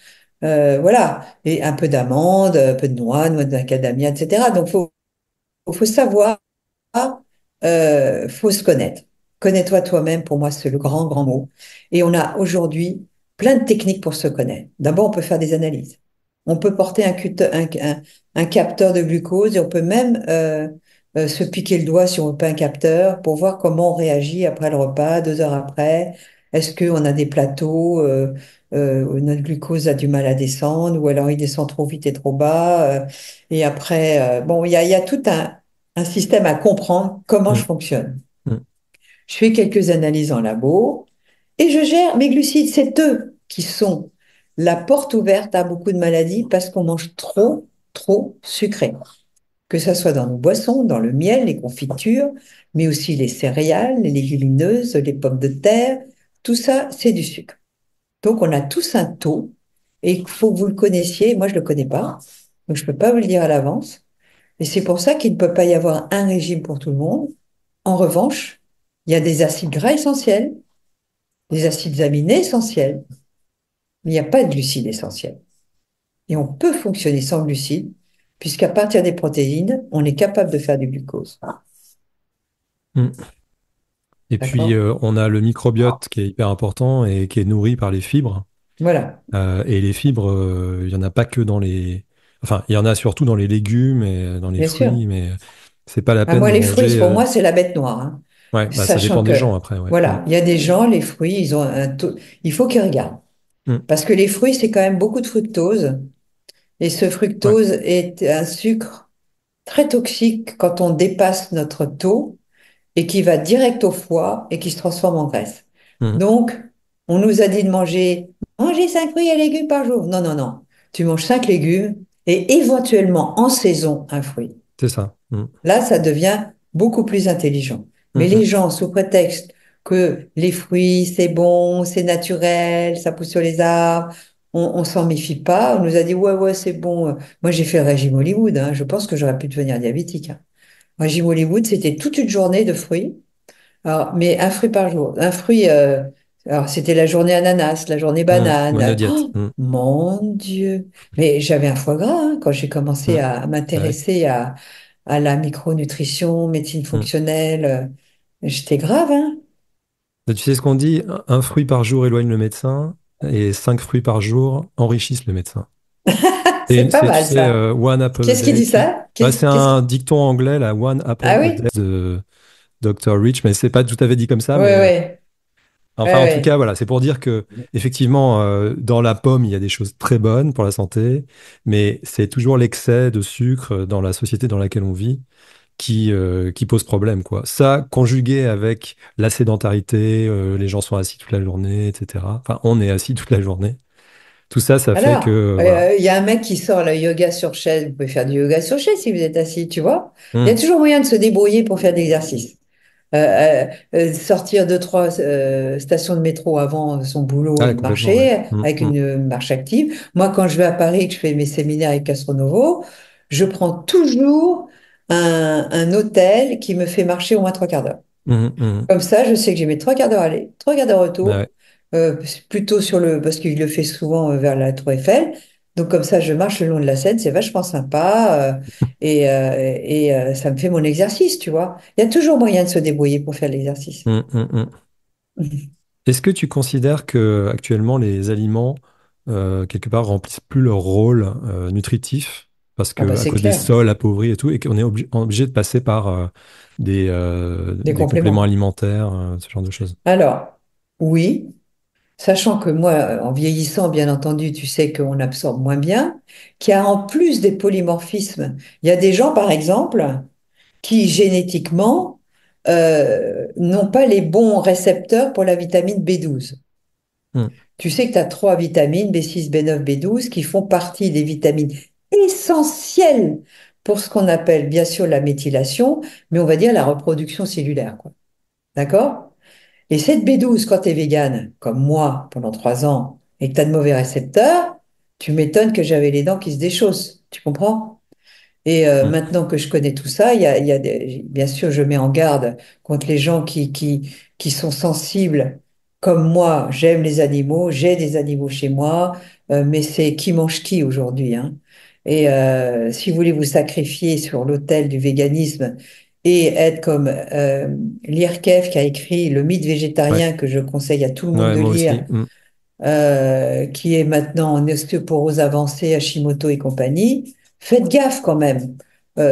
Voilà, et un peu d'amandes, un peu de noix de macadamia, etc. Donc, faut savoir, faut se connaître. Connais-toi toi-même, pour moi, c'est le grand, grand mot. Et on a aujourd'hui plein de techniques pour se connaître. D'abord, on peut faire des analyses. On peut porter un capteur de glucose et on peut même se piquer le doigt si on veut pas un capteur pour voir comment on réagit après le repas, 2 heures après. Est-ce qu'on a des plateaux où notre glucose a du mal à descendre ou alors il descend trop vite et trop bas. Et après, bon, il y a tout un un système à comprendre comment je Mm, fonctionne. mm, Je fais quelques analyses en labo et je gère mes glucides. C'est eux qui sont la porte ouverte à beaucoup de maladies parce qu'on mange trop, trop sucré. Que ça soit dans nos boissons, dans le miel, les confitures, mais aussi les céréales, les légumineuses, les pommes de terre, tout ça, c'est du sucre. Donc, on a tous un taux et il faut que vous le connaissiez. Moi, je ne le connais pas, donc je ne peux pas vous le dire à l'avance. Et c'est pour ça qu'il ne peut pas y avoir un régime pour tout le monde. En revanche, il y a des acides gras essentiels, des acides aminés essentiels, mais il n'y a pas de glucides essentiels. Et on peut fonctionner sans glucides, puisqu'à partir des protéines, on est capable de faire du glucose. mm. Et puis, D'accord? on a le microbiote qui est hyper important et qui est nourri par les fibres. Voilà, Et les fibres, il n'y en a pas que dans les... Enfin, il y en a surtout dans les légumes et dans les bien sûr. fruits, mais c'est pas la Ah, peine moi, de les fruits, manger... pour moi, c'est la bête noire, hein. Ouais, bah, ça Sachant dépend des que, gens après, ouais. Mm. voilà, il y a des gens, les fruits, ils ont un taux. Il faut qu'ils regardent. Mm. Parce que les fruits, c'est quand même beaucoup de fructose. Et ce Ouais. fructose est un sucre très toxique quand on dépasse notre taux et qui va direct au foie et qui se transforme en graisse. Mm. Donc, on nous a dit de manger 5 fruits et légumes par jour. Non, non, non. Tu manges 5 légumes et éventuellement en saison un fruit. C'est ça. Mm. Là, ça devient beaucoup plus intelligent. Mm, Mais les mm. gens, sous prétexte que les fruits, c'est bon, c'est naturel, ça pousse sur les arbres, on s'en méfie pas. On nous a dit, ouais, ouais, c'est bon. Moi, j'ai fait le régime Hollywood, hein. Je pense que j'aurais pu devenir diabétique, hein. Régime Hollywood, c'était toute une journée de fruits. Alors, mais un fruit par jour. Un fruit, alors c'était la journée ananas, la journée Mm. banane. Monodiète. Oh, Mm. mon Dieu! Mais j'avais un foie gras, hein, quand j'ai commencé Mm. à Bah ouais. m'intéresser à la micronutrition, médecine Mm. fonctionnelle. J'étais grave, hein? Et tu sais ce qu'on dit? Un fruit par jour éloigne le médecin et 5 fruits par jour enrichissent le médecin. C'est pas Tu mal, sais, ça. one apple a Qu'est-ce qui day dit ça? bah, c'est un dicton anglais, là, one apple Ah a oui? day de Dr. Rich, mais c'est pas tout à fait dit comme ça, Ouais, mais ouais, enfin, en tout cas, ouais, voilà, c'est pour dire que effectivement, dans la pomme, il y a des choses très bonnes pour la santé, mais c'est toujours l'excès de sucre dans la société dans laquelle on vit qui pose problème, quoi. Ça, conjugué avec la sédentarité, les gens sont assis toute la journée, etc. Enfin, on est assis toute la journée. Tout ça, ça fait que, Alors, voilà. il y a un mec qui sort le yoga sur chaise. Vous pouvez faire du yoga sur chaise si vous êtes assis, tu vois. Il y a Hum, toujours moyen de se débrouiller pour faire de l'exercice. Sortir 2, 3 stations de métro avant son boulot ah, et de complètement, ouais. marcher avec une marche active. Moi, quand je vais à Paris et que je fais mes séminaires avec Castronovo, je prends toujours un hôtel qui me fait marcher au moins 3 quarts d'heure. Hum. Comme ça, je sais que j'ai mes 3 quarts d'heure aller, 3 quarts d'heure Ah retour, ouais. plutôt parce qu'il le fait souvent vers la Tour Eiffel. Donc comme ça, je marche le long de la Seine, c'est vachement sympa et ça me fait mon exercice, tu vois. Il y a toujours moyen de se débrouiller pour faire l'exercice. Hum. Est-ce que tu considères que actuellement les aliments, quelque part, remplissent plus leur rôle nutritif parce Ah bah que à c'est cause des clair, sols appauvris et tout, et qu'on est obligé de passer par des des compléments compléments. alimentaires, ce genre de choses? Alors, oui, sachant que moi, en vieillissant, bien entendu, tu sais qu'on absorbe moins bien, qu'il y a en plus des polymorphismes. Il y a des gens, par exemple, qui génétiquement n'ont pas les bons récepteurs pour la vitamine B12. Hum, Tu sais que tu as 3 vitamines, B6, B9, B12, qui font partie des vitamines essentielles pour ce qu'on appelle bien sûr la méthylation, mais on va dire la reproduction cellulaire, quoi. D'accord? Et cette B12, quand tu es végane, comme moi pendant 3 ans, et que tu as de mauvais récepteurs, tu m'étonnes que j'avais les dents qui se déchaussent. Tu comprends? Et hum. maintenant que je connais tout ça, bien sûr, je mets en garde contre les gens qui sont sensibles. Comme moi, j'aime les animaux, j'ai des animaux chez moi, mais c'est qui mange qui aujourd'hui, hein. Et si vous voulez vous sacrifier sur l'autel du véganisme et être comme Lierkev qui a écrit Le mythe Ouais, végétarien que je conseille à tout le monde ouais, de moi aussi. lire, qui est maintenant en ostéoporose avancée, Hashimoto et compagnie, faites gaffe quand même.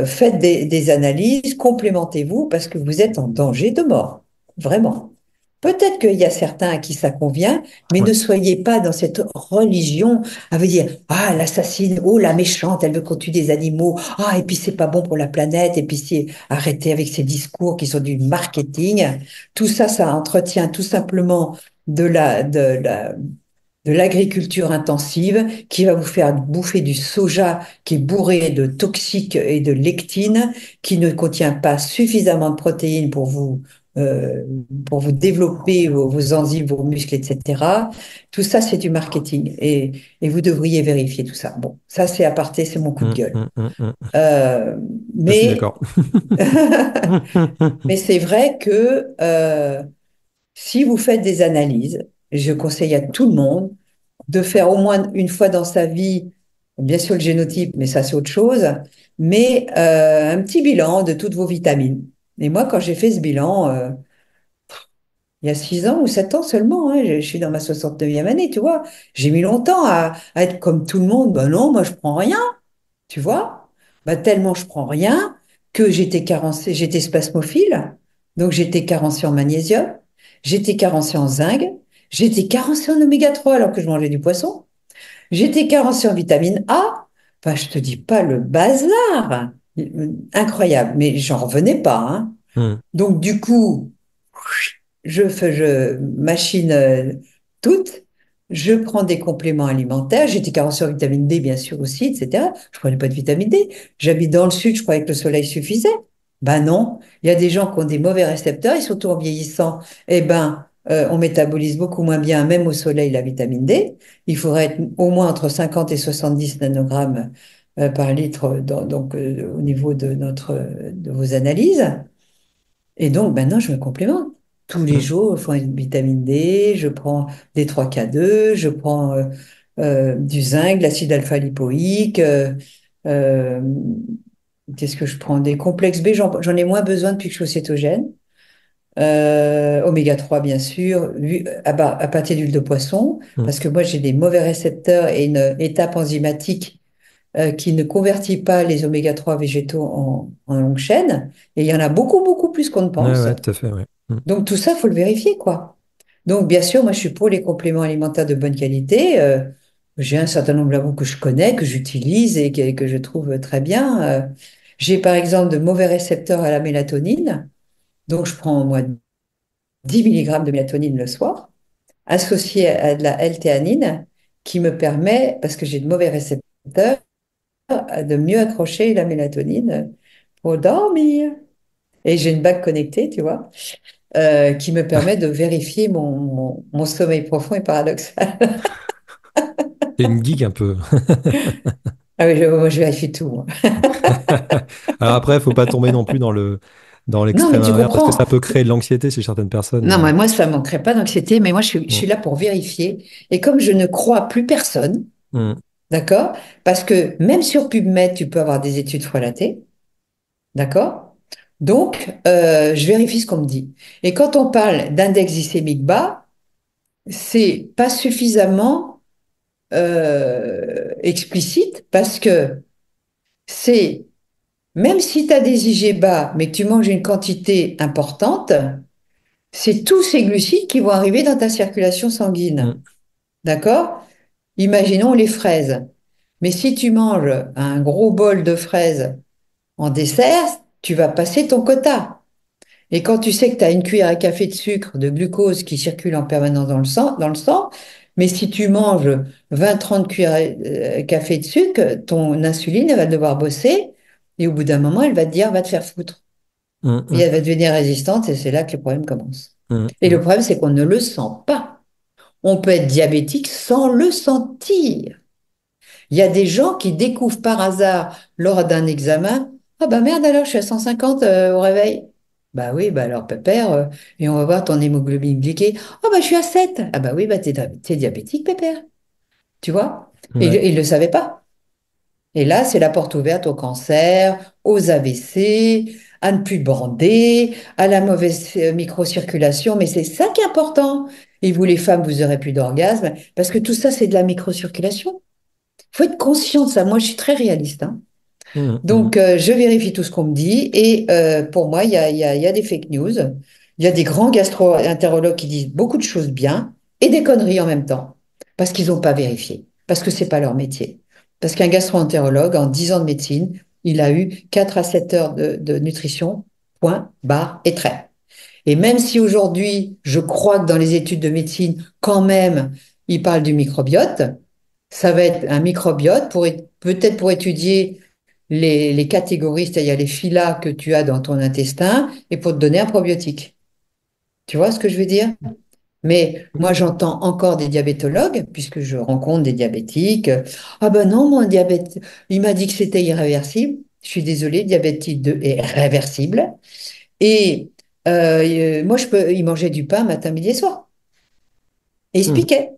Faites des analyses, complémentez-vous parce que vous êtes en danger de mort. Vraiment. Peut-être qu'il y a certains à qui ça convient, mais Ouais. ne soyez pas dans cette religion à vous dire, ah, l'assassine, oh, la méchante, elle veut qu'on tue des animaux, ah, et puis c'est pas bon pour la planète, et puis arrêtez avec ces discours qui sont du marketing. Tout ça, ça entretient tout simplement de de l'agriculture intensive qui va vous faire bouffer du soja qui est bourré de toxiques et de lectines, qui ne contient pas suffisamment de protéines euh, pour vous développer vos enzymes, vos muscles, etc. Tout ça, c'est du marketing et vous devriez vérifier tout ça. Bon, ça, c'est aparté, c'est mon coup de Mm, gueule. mm, mm, mm. Euh, Je suis mais d'accord. mais c'est vrai que si vous faites des analyses, je conseille à tout le monde de faire au moins une fois dans sa vie, bien sûr le génotype, mais ça c'est autre chose, mais un petit bilan de toutes vos vitamines. Et moi, quand j'ai fait ce bilan, il y a 6 ans ou 7 ans seulement, hein, je suis dans ma 69e année, tu vois, j'ai mis longtemps à être comme tout le monde. Ben non, moi je prends rien, tu vois. Ben, tellement je prends rien que j'étais carencée, j'étais spasmophile, donc j'étais carencée en magnésium, j'étais carencée en zinc, j'étais carencée en oméga 3 alors que je mangeais du poisson. J'étais carencée en vitamine A. Enfin, je te dis pas le bazar. Incroyable, mais j'en revenais pas, hein. Mm. Donc, du coup, je machine toute. Je prends des compléments alimentaires. J'étais carencée en vitamine D, bien sûr, aussi, etc. Je prenais pas de vitamine D. J'habite dans le sud, je croyais que le soleil suffisait. Ben non. Il y a des gens qui ont des mauvais récepteurs, et surtout en vieillissant, eh ben, on métabolise beaucoup moins bien, même au soleil, la vitamine D. Il faudrait être au moins entre 50 et 70 nanogrammes par litre, donc au niveau de vos analyses. Et donc, maintenant, je me complémente. Tous les Mm. jours, je prends une vitamine D, je prends des 3K2, je prends du zinc, de l'acide alpha-lipoïque. Euh, Qu'est-ce que je prends? Des complexes B, j'en ai moins besoin depuis que je suis cétogène. Oméga 3, bien sûr, à partir d'huile de poisson, Mm. parce que moi, j'ai des mauvais récepteurs et une étape enzymatique qui ne convertit pas les oméga 3 végétaux en longue chaîne. Et il y en a beaucoup, beaucoup plus qu'on ne Ouais, pense. ouais, tout à fait, ouais. Mm. Donc tout ça, faut le vérifier, quoi. Donc bien sûr, moi je suis pour les compléments alimentaires de bonne qualité. J'ai un certain nombre là que je connais, que j'utilise et que je trouve très bien. J'ai par exemple de mauvais récepteurs à la mélatonine. Donc je prends au moins 10 milligrammes de mélatonine le soir, associé à de la L-théanine, qui me permet, parce que j'ai de mauvais récepteurs, de mieux accrocher la mélatonine pour dormir. Et j'ai une bague connectée, tu vois, qui me permet de vérifier mon sommeil profond et paradoxal. T'es une geek un peu. Ah oui, moi, je vérifie tout, moi. Alors après, il faut pas tomber non plus dans Non, mais l'extrême tu inverse parce que comprends. ça peut créer de l'anxiété chez certaines personnes. Non, mais moi, ça ne manquerait pas d'anxiété, mais moi, je Mm. suis là pour vérifier. Et comme je ne crois plus personne, Mm. d'accord? Parce que même sur PubMed, tu peux avoir des études frelatées, d'accord? Donc, je vérifie ce qu'on me dit. Et quand on parle d'index glycémique bas, c'est pas suffisamment explicite parce que c'est, même si tu as des IG bas, mais que tu manges une quantité importante, c'est tous ces glucides qui vont arriver dans ta circulation sanguine. Mm. D'accord? Imaginons les fraises. Mais si tu manges un gros bol de fraises en dessert, tu vas passer ton quota. Et quand tu sais que tu as une cuillère à café de sucre, de glucose qui circule en permanence dans le sang, mais si tu manges 20-30 cuillères à café de sucre, ton insuline, elle va devoir bosser et au bout d'un moment, elle va te dire, va te faire foutre. Mm. Et elle Mm. va devenir résistante et c'est là que le problème commence. Mm. Et le Mm. problème, c'est qu'on ne le sent pas. On peut être diabétique sans le sentir. Il y a des gens qui découvrent par hasard lors d'un examen, ah bah merde alors, je suis à 150 au réveil. Bah oui, bah alors pépère, et on va voir ton hémoglobine glyquée. Ah bah je suis à 7. Ah bah oui, bah t'es diabétique pépère. Tu vois? Et Ouais. ils ne le savaient pas. Et là, c'est la porte ouverte au cancer, aux AVC, à ne plus bander, à la mauvaise microcirculation. Mais c'est ça qui est important. Et vous, les femmes, vous aurez plus d'orgasme, parce que tout ça, c'est de la microcirculation. Il faut être conscient de ça. Moi, je suis très réaliste, hein. Mm. Mm. Donc, je vérifie tout ce qu'on me dit. Et pour moi, il y a des fake news. Il y a des grands gastro-entérologues qui disent beaucoup de choses bien et des conneries en même temps, parce qu'ils n'ont pas vérifié, parce que c'est pas leur métier. Parce qu'un gastro-entérologue, en 10 ans de médecine, il a eu 4 à 7 heures de nutrition, point, barre et trait. Et même si aujourd'hui, je crois que dans les études de médecine, quand même, ils parlent du microbiote, ça va être un microbiote peut-être pour étudier les catégories, c'est-à-dire les phyla que tu as dans ton intestin, et pour te donner un probiotique. Tu vois ce que je veux dire? Mais moi, j'entends encore des diabétologues, puisque je rencontre des diabétiques. Ah ben non, mon diabète, il m'a dit que c'était irréversible. Je suis désolée, le diabète type 2 est réversible. Et moi, il mangeait du pain matin, midi et soir. Et il se Hmm. piquait.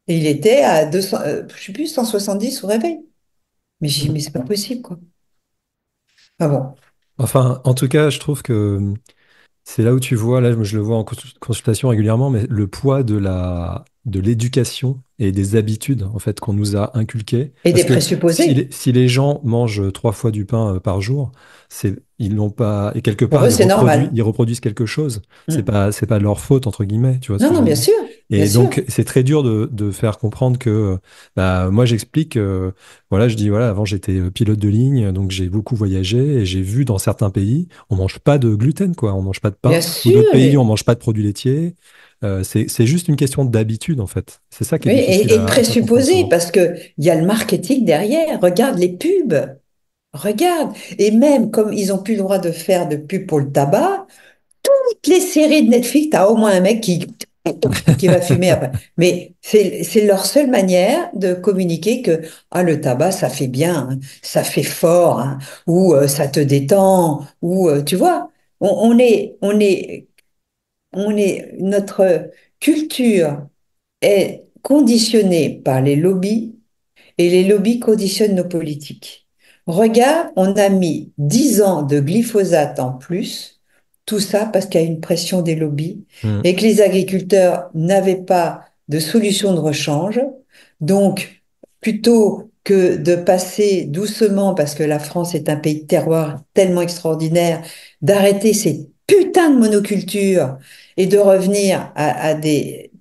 Et il était à 200, je sais plus, 170 au réveil. Mais j'ai dit, mais c'est pas possible, quoi. Ah bon. Enfin, en tout cas, je trouve que c'est là où tu vois, là je le vois en consultation régulièrement, mais le poids de l'éducation et des habitudes en fait qu'on nous a inculquées. Et Parce des que présupposés. si les gens mangent 3 fois du pain par jour, ils n'ont pas et quelque Pour part eux, c'est normal. ils reproduisent quelque chose. Hmm. C'est pas leur faute entre guillemets, tu vois ce Non, que je non, veux bien dire. sûr, bien Et sûr. donc c'est très dur de faire comprendre que bah, moi j'explique. Voilà, je dis, voilà, avant j'étais pilote de ligne, donc j'ai beaucoup voyagé et j'ai vu dans certains pays, on mange pas de gluten, quoi, on mange pas de Bien pain, ou d'autres sûr. pays, on mange pas de produits laitiers. C'est juste une question d'habitude, en fait. C'est ça qui est Oui, difficile et de à faire comprendre présupposer, souvent. parce que il y a le marketing derrière. Regarde les pubs. Regarde. Et même comme ils ont plus le droit de faire de pub pour le tabac, toutes les séries de Netflix, t'as au moins un mec qui va fumer après. Mais c'est leur seule manière de communiquer que ah, le tabac, ça fait bien, hein, ça fait fort, hein, ou ça te détend, ou tu vois, notre culture est conditionnée par les lobbies et les lobbies conditionnent nos politiques. Regarde, on a mis 10 ans de glyphosate en plus, tout ça parce qu'il y a une pression des lobbies Mm. et que les agriculteurs n'avaient pas de solution de rechange. Donc, plutôt que de passer doucement, parce que la France est un pays de terroir tellement extraordinaire, d'arrêter ces putains de monocultures et de revenir à des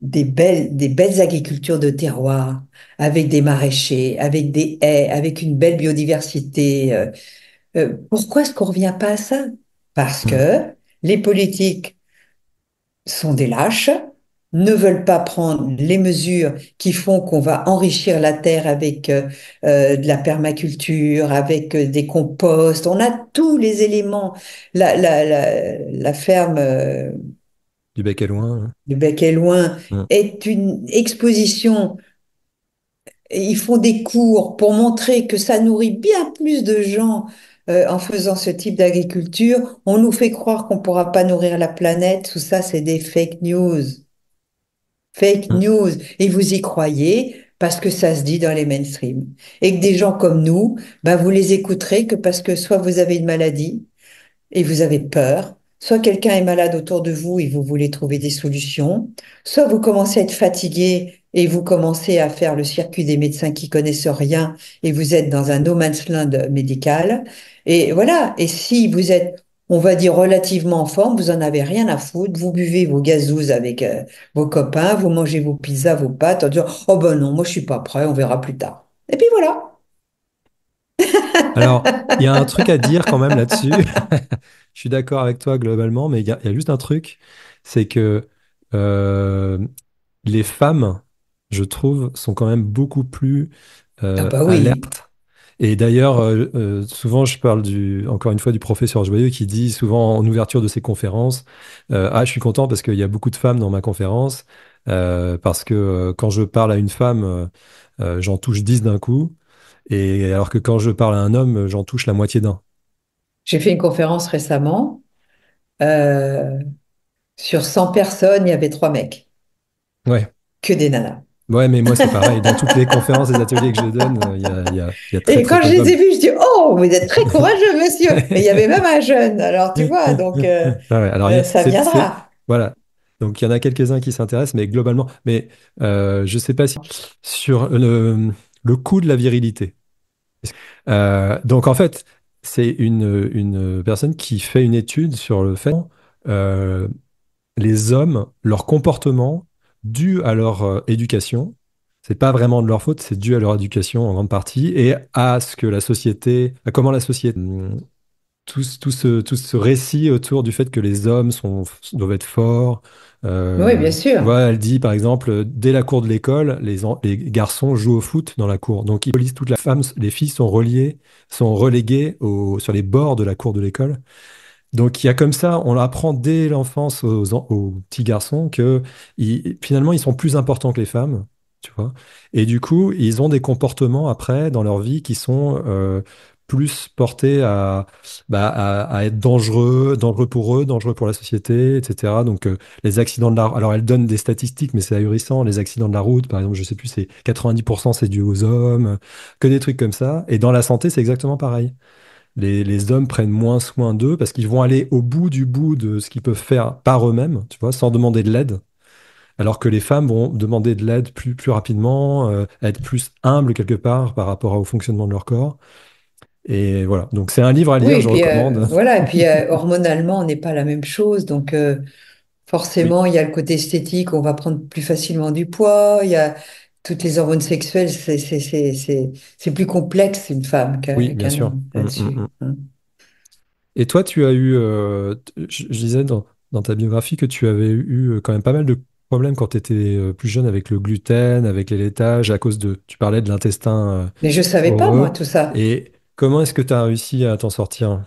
belles agricultures de terroir, avec des maraîchers, avec des haies, avec une belle biodiversité. Pourquoi est-ce qu'on ne revient pas à ça? Parce Mm. que les politiques sont des lâches, ne veulent pas prendre les mesures qui font qu'on va enrichir la terre avec de la permaculture, avec des composts. On a tous les éléments. La ferme Du bec est loin. du Bec et Loin Hein. est une exposition. Et ils font des cours pour montrer que ça nourrit bien plus de gens en faisant ce type d'agriculture. On nous fait croire qu'on ne pourra pas nourrir la planète. Tout ça, c'est des fake news. Fake Mm. news. Et vous y croyez parce que ça se dit dans les mainstream. Et que des gens comme nous, ben, vous les écouterez que parce que soit vous avez une maladie, et vous avez peur, soit quelqu'un est malade autour de vous et vous voulez trouver des solutions, soit vous commencez à être fatigué et vous commencez à faire le circuit des médecins qui connaissent rien et vous êtes dans un no man's land médical. Et voilà. Et si vous êtes, on va dire, relativement en forme, vous en avez rien à foutre, vous buvez vos gazous avec vos copains, vous mangez vos pizzas, vos pâtes, en disant, oh ben non, moi je suis pas prêt, on verra plus tard. Et puis voilà. Alors, il y a un truc à dire quand même là-dessus. Je suis d'accord avec toi globalement, mais il y a juste un truc, c'est que euh, les femmes, je trouve, sont quand même beaucoup plus Ah bah oui. alertes. Et d'ailleurs, souvent, je parle encore une fois du professeur Joyeux qui dit souvent en ouverture de ses conférences, ah, je suis content parce qu'il y a beaucoup de femmes dans ma conférence, parce que quand je parle à une femme, j'en touche 10 d'un coup, et alors que quand je parle à un homme, j'en touche la moitié d'un. J'ai fait une conférence récemment. Euh, sur 100 personnes, il y avait 3 mecs, Ouais. que des nanas. Ouais, mais moi, c'est pareil. Dans toutes les conférences et ateliers que je donne, il y a très, Et très quand je peu les d'hommes. ai vus, je dis, oh, vous êtes très courageux, monsieur. Et il y avait même un jeune, alors tu vois, donc Ah ouais, alors, ça viendra. voilà. Donc, il y en a quelques-uns qui s'intéressent, mais globalement, mais je sais pas si sur le coût de la virilité. Donc, en fait, c'est une personne qui fait une étude sur le fait euh, les hommes, leur comportement dû à leur éducation, c'est pas vraiment de leur faute, c'est dû à leur éducation en grande partie et à ce que la société, à comment la société, tout ce récit autour du fait que les hommes doivent être forts. Oui, bien Tu sûr. vois, elle dit par exemple, dès la cour de l'école, les garçons jouent au foot dans la cour. Donc ils polisent toute la femme, les filles sont reliées, sont reléguées sur les bords de la cour de l'école. Donc il y a comme ça, on apprend dès l'enfance aux petits garçons que finalement ils sont plus importants que les femmes, tu vois. Et du coup, ils ont des comportements après dans leur vie qui sont plus portés à être dangereux, dangereux pour eux, dangereux pour la société, etc. Donc les accidents de la route, alors elle donne des statistiques, mais c'est ahurissant. Les accidents de la route, par exemple, je sais plus, c'est 90% c'est dû aux hommes, que des trucs comme ça. Et dans la santé, c'est exactement pareil. Les hommes prennent moins soin d'eux parce qu'ils vont aller au bout de ce qu'ils peuvent faire par eux-mêmes, tu vois, sans demander de l'aide. Alors que les femmes vont demander de l'aide plus rapidement, être plus humbles quelque part par rapport au fonctionnement de leur corps. Et voilà. Donc c'est un livre à Oui, lire, et je puis recommande. voilà, et puis hormonalement, on n'est pas la même chose, donc Oui, forcément, il y a le côté esthétique, on va prendre plus facilement du poids, il y a toutes les hormones sexuelles, c'est plus complexe une femme oui, bien qu'un sûr. homme là-dessus, hein. Et toi, tu as eu, je disais dans ta biographie que tu avais eu quand même pas mal de problèmes quand tu étais plus jeune avec le gluten, avec les laitages, à cause de, tu parlais de l'intestin Mais je savais pas, moi, poreux. tout ça. Et comment est-ce que tu as réussi à t'en sortir?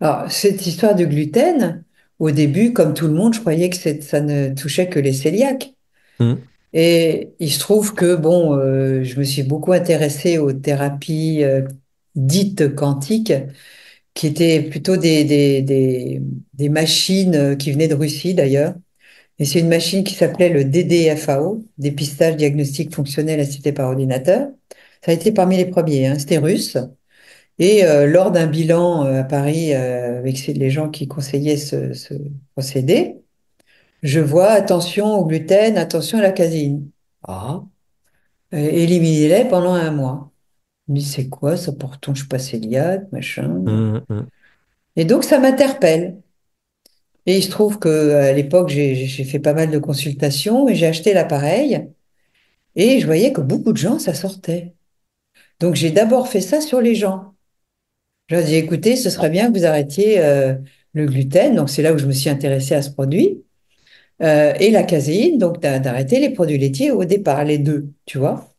Alors, cette histoire de gluten, au début, comme tout le monde, je croyais que ça ne touchait que les cœliaques. Hmm, Et il se trouve que, bon, je me suis beaucoup intéressée aux thérapies dites quantiques, qui étaient plutôt des machines qui venaient de Russie d'ailleurs. Et c'est une machine qui s'appelait le DDFAO, dépistage diagnostic fonctionnel assisté par ordinateur. Ça a été parmi les premiers, hein, c'était russe. Et lors d'un bilan à Paris avec les gens qui conseillaient ce procédé, je vois attention au gluten, attention à la caséine. Ah, éliminez-les pendant un mois. Je me dis, c'est quoi ça? Pourtant, je suis pas cœliaque, machin. hmm, hmm. Et donc, ça m'interpelle. Et il se trouve que à l'époque, j'ai fait pas mal de consultations et j'ai acheté l'appareil et je voyais que beaucoup de gens, ça sortait. Donc, j'ai d'abord fait ça sur les gens. Je leur ai dit, écoutez, ce serait bien que vous arrêtiez le gluten. Donc, c'est là où je me suis intéressée à ce produit. Et la caséine, donc d'arrêter les produits laitiers au départ, les deux, tu vois.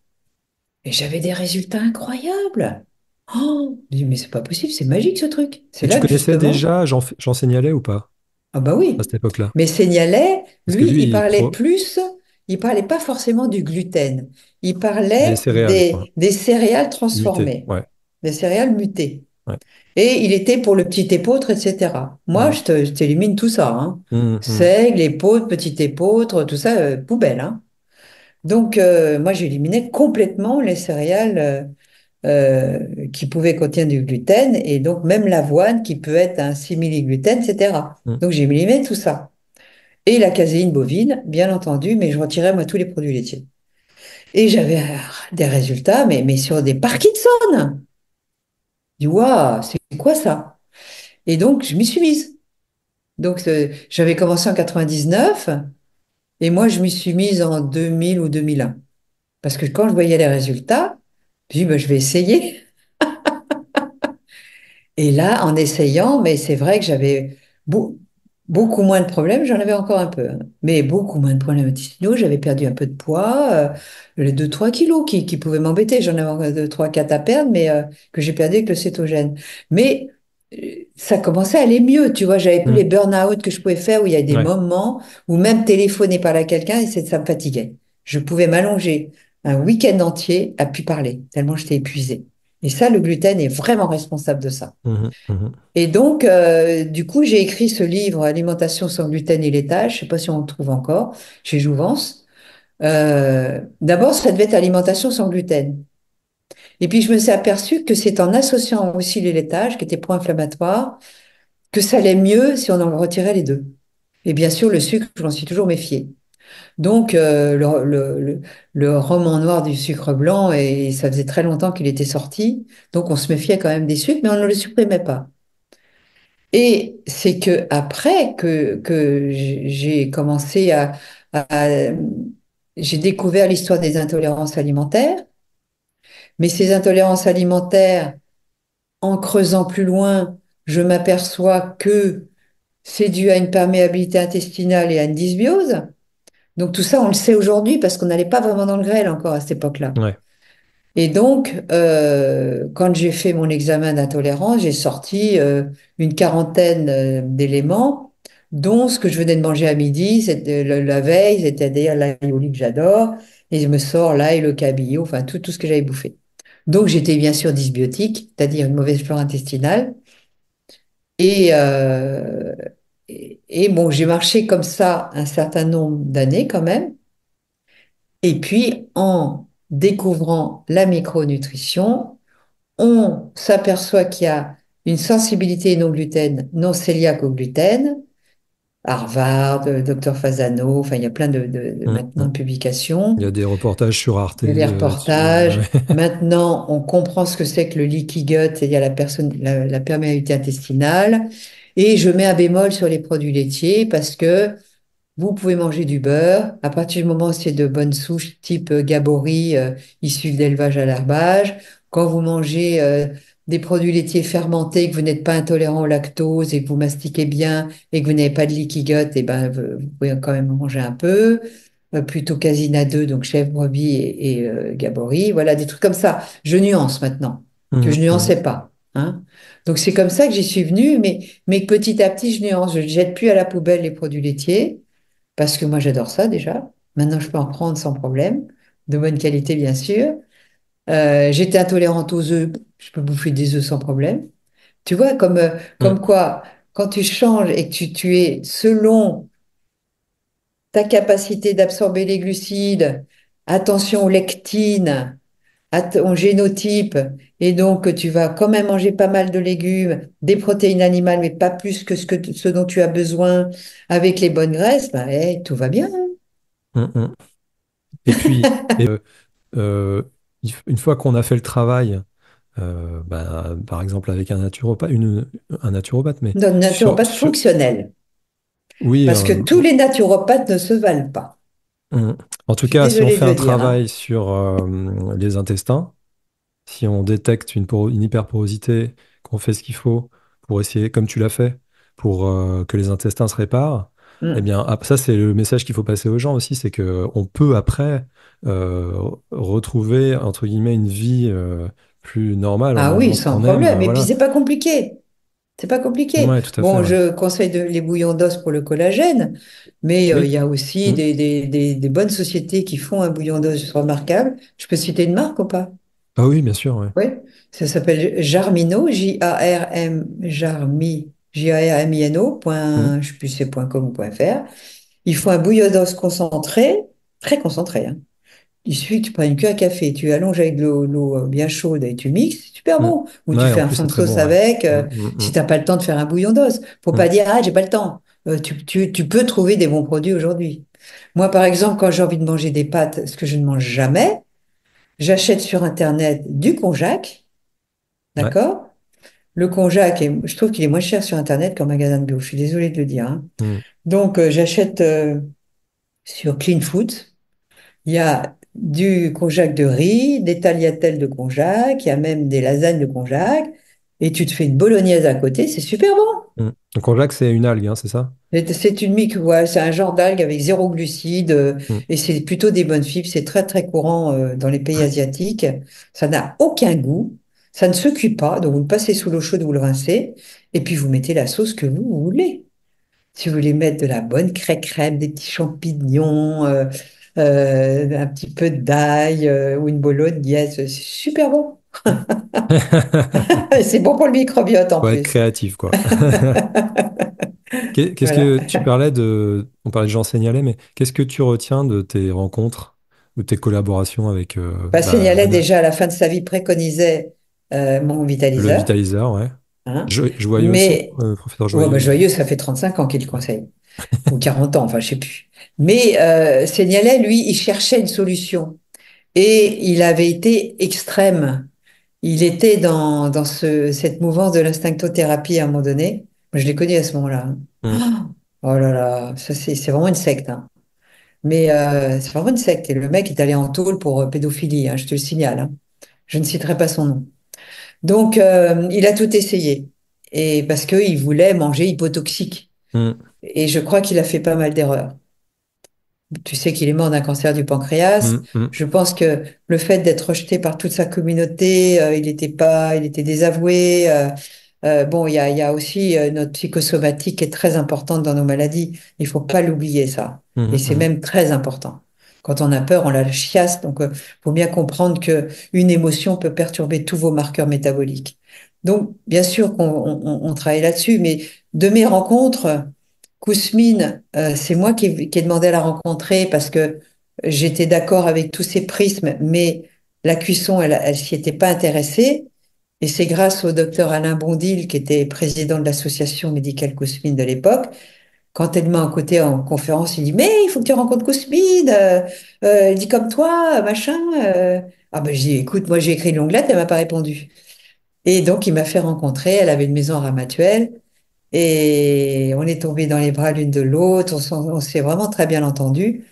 Et j'avais des résultats incroyables. Oh, je dis, mais c'est pas possible, c'est magique ce truc. C'est Et tu là que connaissais justement, déjà Jean Seignalais ou pas ah bah à oui. cette époque-là? Mais Seignalais, Parce que lui, lui, il parlait plus, il parlait pas forcément du gluten. Il des parlait céréales, je crois. des céréales Muté, transformées, ouais. des céréales mutées. Ouais. Et il était pour le petit épeautre, etc. Moi, Hmm, je t'élimine tout ça, hein. hmm, hmm, Seigle, épeautre, petit épeautre, tout ça, poubelle, hein. Donc, moi, j'éliminais complètement les céréales qui pouvaient contenir du gluten et donc même l'avoine qui peut être un simili-gluten, etc. hmm. Donc, j'éliminais tout ça. Et la caséine bovine, bien entendu, mais je retirais moi tous les produits laitiers. Et j'avais des résultats, mais sur des Parkinson. Je dis, waouh, c'est quoi ça? Et donc, je m'y suis mise. Donc, j'avais commencé en 99 et moi, je m'y suis mise en 2000 ou 2001. Parce que quand je voyais les résultats, je dis, ben, je vais essayer. Et là, en essayant, mais c'est vrai que j'avais beaucoup moins de problèmes, j'en avais encore un peu, hein, mais beaucoup moins de problèmes intestinaux, j'avais perdu un peu de poids, les 2-3 kilos qui pouvaient m'embêter, j'en avais encore 2, 3, 4 à perdre, mais que j'ai perdu avec le cétogène. Mais ça commençait à aller mieux, tu vois, j'avais plus Hmm. les burn-out que je pouvais faire où il y a des Ouais. moments où même téléphoner par à quelqu'un, et ça me fatiguait. Je pouvais m'allonger un week-end entier à plus parler, tellement j'étais épuisée. Et ça, le gluten est vraiment responsable de ça. Mhm, mhm. Et donc, du coup, j'ai écrit ce livre, Alimentation sans gluten et laitage. Je ne sais pas si on le trouve encore chez Jouvence. D'abord, ça devait être alimentation sans gluten. Et puis, je me suis aperçue que c'est en associant aussi les laitages, qui étaient pro-inflammatoires, que ça allait mieux si on en retirait les deux. Et bien sûr, le sucre, je m'en suis toujours méfiée. Donc, le roman noir du sucre blanc, et ça faisait très longtemps qu'il était sorti, donc on se méfiait quand même des sucres, mais on ne le supprimait pas. Et c'est que après que j'ai commencé j'ai découvert l'histoire des intolérances alimentaires, mais ces intolérances alimentaires, en creusant plus loin, je m'aperçois que c'est dû à une perméabilité intestinale et à une dysbiose. Donc tout ça, on le sait aujourd'hui parce qu'on n'allait pas vraiment dans le grêle encore à cette époque-là. Ouais. Et donc, quand j'ai fait mon examen d'intolérance, j'ai sorti une quarantaine d'éléments, dont ce que je venais de manger à midi, c'était la veille, c'est-à-dire l'ail que j'adore, et je me sors l'ail, le cabillaud, enfin tout ce que j'avais bouffé. Donc j'étais bien sûr dysbiotique, c'est-à-dire une mauvaise flore intestinale. Et, euh, et bon, j'ai marché comme ça un certain nombre d'années quand même. Et puis, en découvrant la micronutrition, on s'aperçoit qu'il y a une sensibilité non gluten, non cœliaque au gluten. Harvard, Dr Fasano, enfin, il y a plein Mm, maintenant mm. de publications. Il y a des reportages sur Arte Il y a des là-dessus. Ouais, reportages. ouais. Maintenant, on comprend ce que c'est que le leaky gut, c'est-à-dire la perméabilité intestinale. Et je mets un bémol sur les produits laitiers parce que vous pouvez manger du beurre à partir du moment où c'est de bonnes souches type Gabori issues d'élevage à l'herbage. Quand vous mangez des produits laitiers fermentés, que vous n'êtes pas intolérant au lactose et que vous mastiquez bien et que vous n'avez pas de leaky gut, et ben, vous pouvez quand même en manger un peu. Plutôt Casina 2, donc chèvre, brebis et Gabori. Voilà, des trucs comme ça. Je nuance maintenant, que Mm, je mm. nuançais pas. Hein. Donc c'est comme ça que j'y suis venue, mais que petit à petit, je nuance. Je ne jette plus à la poubelle les produits laitiers parce que moi j'adore ça déjà. Maintenant je peux en prendre sans problème, de bonne qualité bien sûr. J'étais intolérante aux œufs, je peux bouffer des œufs sans problème. Tu vois, comme Mm. quoi, quand tu changes et que tu es selon ta capacité d'absorber les glucides, attention aux lectines, à ton génotype, et donc que tu vas quand même manger pas mal de légumes, des protéines animales, mais pas plus que ce dont tu as besoin avec les bonnes graisses, bah, tout va bien. Hein. Mm, mm. Et puis, euh, une fois qu'on a fait le travail, bah, par exemple avec un naturopathe, un naturopathe, mais Notre naturopathe sur, fonctionnel. oui, Parce que tous les naturopathes ne se valent pas. mm. En Je tout suis cas, si on désolée fait de un le dire, hein. travail sur les intestins, si on détecte une hyperporosité, qu'on fait ce qu'il faut pour essayer, comme tu l'as fait, pour que les intestins se réparent, eh Mm. bien, ça, c'est le message qu'il faut passer aux gens aussi, c'est que on peut après retrouver, entre guillemets, une vie plus normale en Ah oui, mangeant ce sans qu'on aime. problème. Et puis, Voilà. c'est pas compliqué. C'est pas compliqué. Ouais, tout à fait, Bon, ouais. je conseille les bouillons d'os pour le collagène, mais il Oui. y a aussi Mm. des bonnes sociétés qui font un bouillon d'os remarquable. Je peux citer une marque ou pas? Ah oui, bien sûr, ouais. Oui. Ça s'appelle Jarmino, Jarmino, Mm. je sais plus si c'est .com ou .fr. Ils font un bouillon d'os concentré, très concentré, hein. Il suffit que tu prennes une cuillère à café, tu allonges avec de l'eau bien chaude et tu mixes, c'est super Mm. bon. Ou tu Ouais, fais en un plus, fond c'est de très sauce bon, ouais. avec, Mm, si mm, t'as pas le temps de faire un bouillon d'os. Faut mm. pas Mm. dire, ah, j'ai pas le temps. Tu peux trouver des bons produits aujourd'hui. Moi, par exemple, quand j'ai envie de manger des pâtes, ce que je ne mange jamais, j'achète sur Internet du konjac, Ouais. d'accord? Le konjac, je trouve qu'il est moins cher sur Internet qu'en magasin de bio. Je suis désolée de le dire. Hein. Mm. Donc, j'achète sur Clean Food. Il y a du konjac de riz, des tagliatelles de konjac, il y a même des lasagnes de konjac, et tu te fais une bolognaise à côté, c'est super bon. Mm. Le konjac, c'est une algue, hein, c'est ça? C'est une ouais, c'est un genre d'algue avec zéro glucide, Mm. et c'est plutôt des bonnes fibres, c'est très très courant dans les pays asiatiques. Ça n'a aucun goût, ça ne se cuit pas, donc vous le passez sous l'eau chaude, vous le rincez, et puis vous mettez la sauce que vous voulez. Si vous voulez mettre de la bonne crème, des petits champignons, un petit peu d'ail ou une bolognaise, c'est super bon. C'est bon pour le microbiote en Faut être plus. créatif, quoi. Qu'est-ce Voilà. que tu parlais de... On parlait de Jean Seignalais, mais qu'est-ce que tu retiens de tes rencontres ou tes collaborations avec Bah, bah, Seignalait déjà à la fin de sa vie préconisait mon le vitaliseur. vitaliseur, ouais. Hein. Je voyais aussi, Mais professeur ouais, bah, Joyeux. Joyeux, ça fait 35 ans qu'il le conseille. ou 40 ans, enfin, je sais plus. Mais Seignelay, lui, il cherchait une solution. Et il avait été extrême. Il était dans cette mouvance de l'instinctothérapie à un moment donné. Moi, je l'ai connu à ce moment-là. Mm, Oh là là, ça c'est vraiment une secte, hein. Mais c'est vraiment une secte. Et le mec est allé en tôle pour pédophilie, hein, je te le signale, hein. Je ne citerai pas son nom. Donc, il a tout essayé. Et parce qu'il voulait manger hypotoxique. mm, Et je crois qu'il a fait pas mal d'erreurs. Tu sais qu'il est mort d'un cancer du pancréas. mm, mm, Je pense que le fait d'être rejeté par toute sa communauté, il était désavoué. Bon, il y a aussi notre psychosomatique qui est très importante dans nos maladies. Il faut pas l'oublier, ça. Et mm, c'est mm, même très important. Quand on a peur, on la chiasse. Donc, faut bien comprendre que une émotion peut perturber tous vos marqueurs métaboliques. Donc, bien sûr qu'on travaille là-dessus, mais de mes rencontres, Kousmine, c'est moi qui ai demandé à la rencontrer parce que j'étais d'accord avec tous ses prismes, mais la cuisson, elle s'y était pas intéressée. Et c'est grâce au docteur Alain Bondil, qui était président de l'association médicale Kousmine de l'époque, quand elle m'a en côté en conférence, il dit, mais il faut que tu rencontres Kousmine, elle dit comme toi, machin. Ah ben, j'ai dit, écoute, moi j'ai écrit une longue lettre, elle m'a pas répondu. Et donc il m'a fait rencontrer, elle avait une maison à Ramatuelle, et on est tombés dans les bras l'une de l'autre, on s'est vraiment très bien entendu.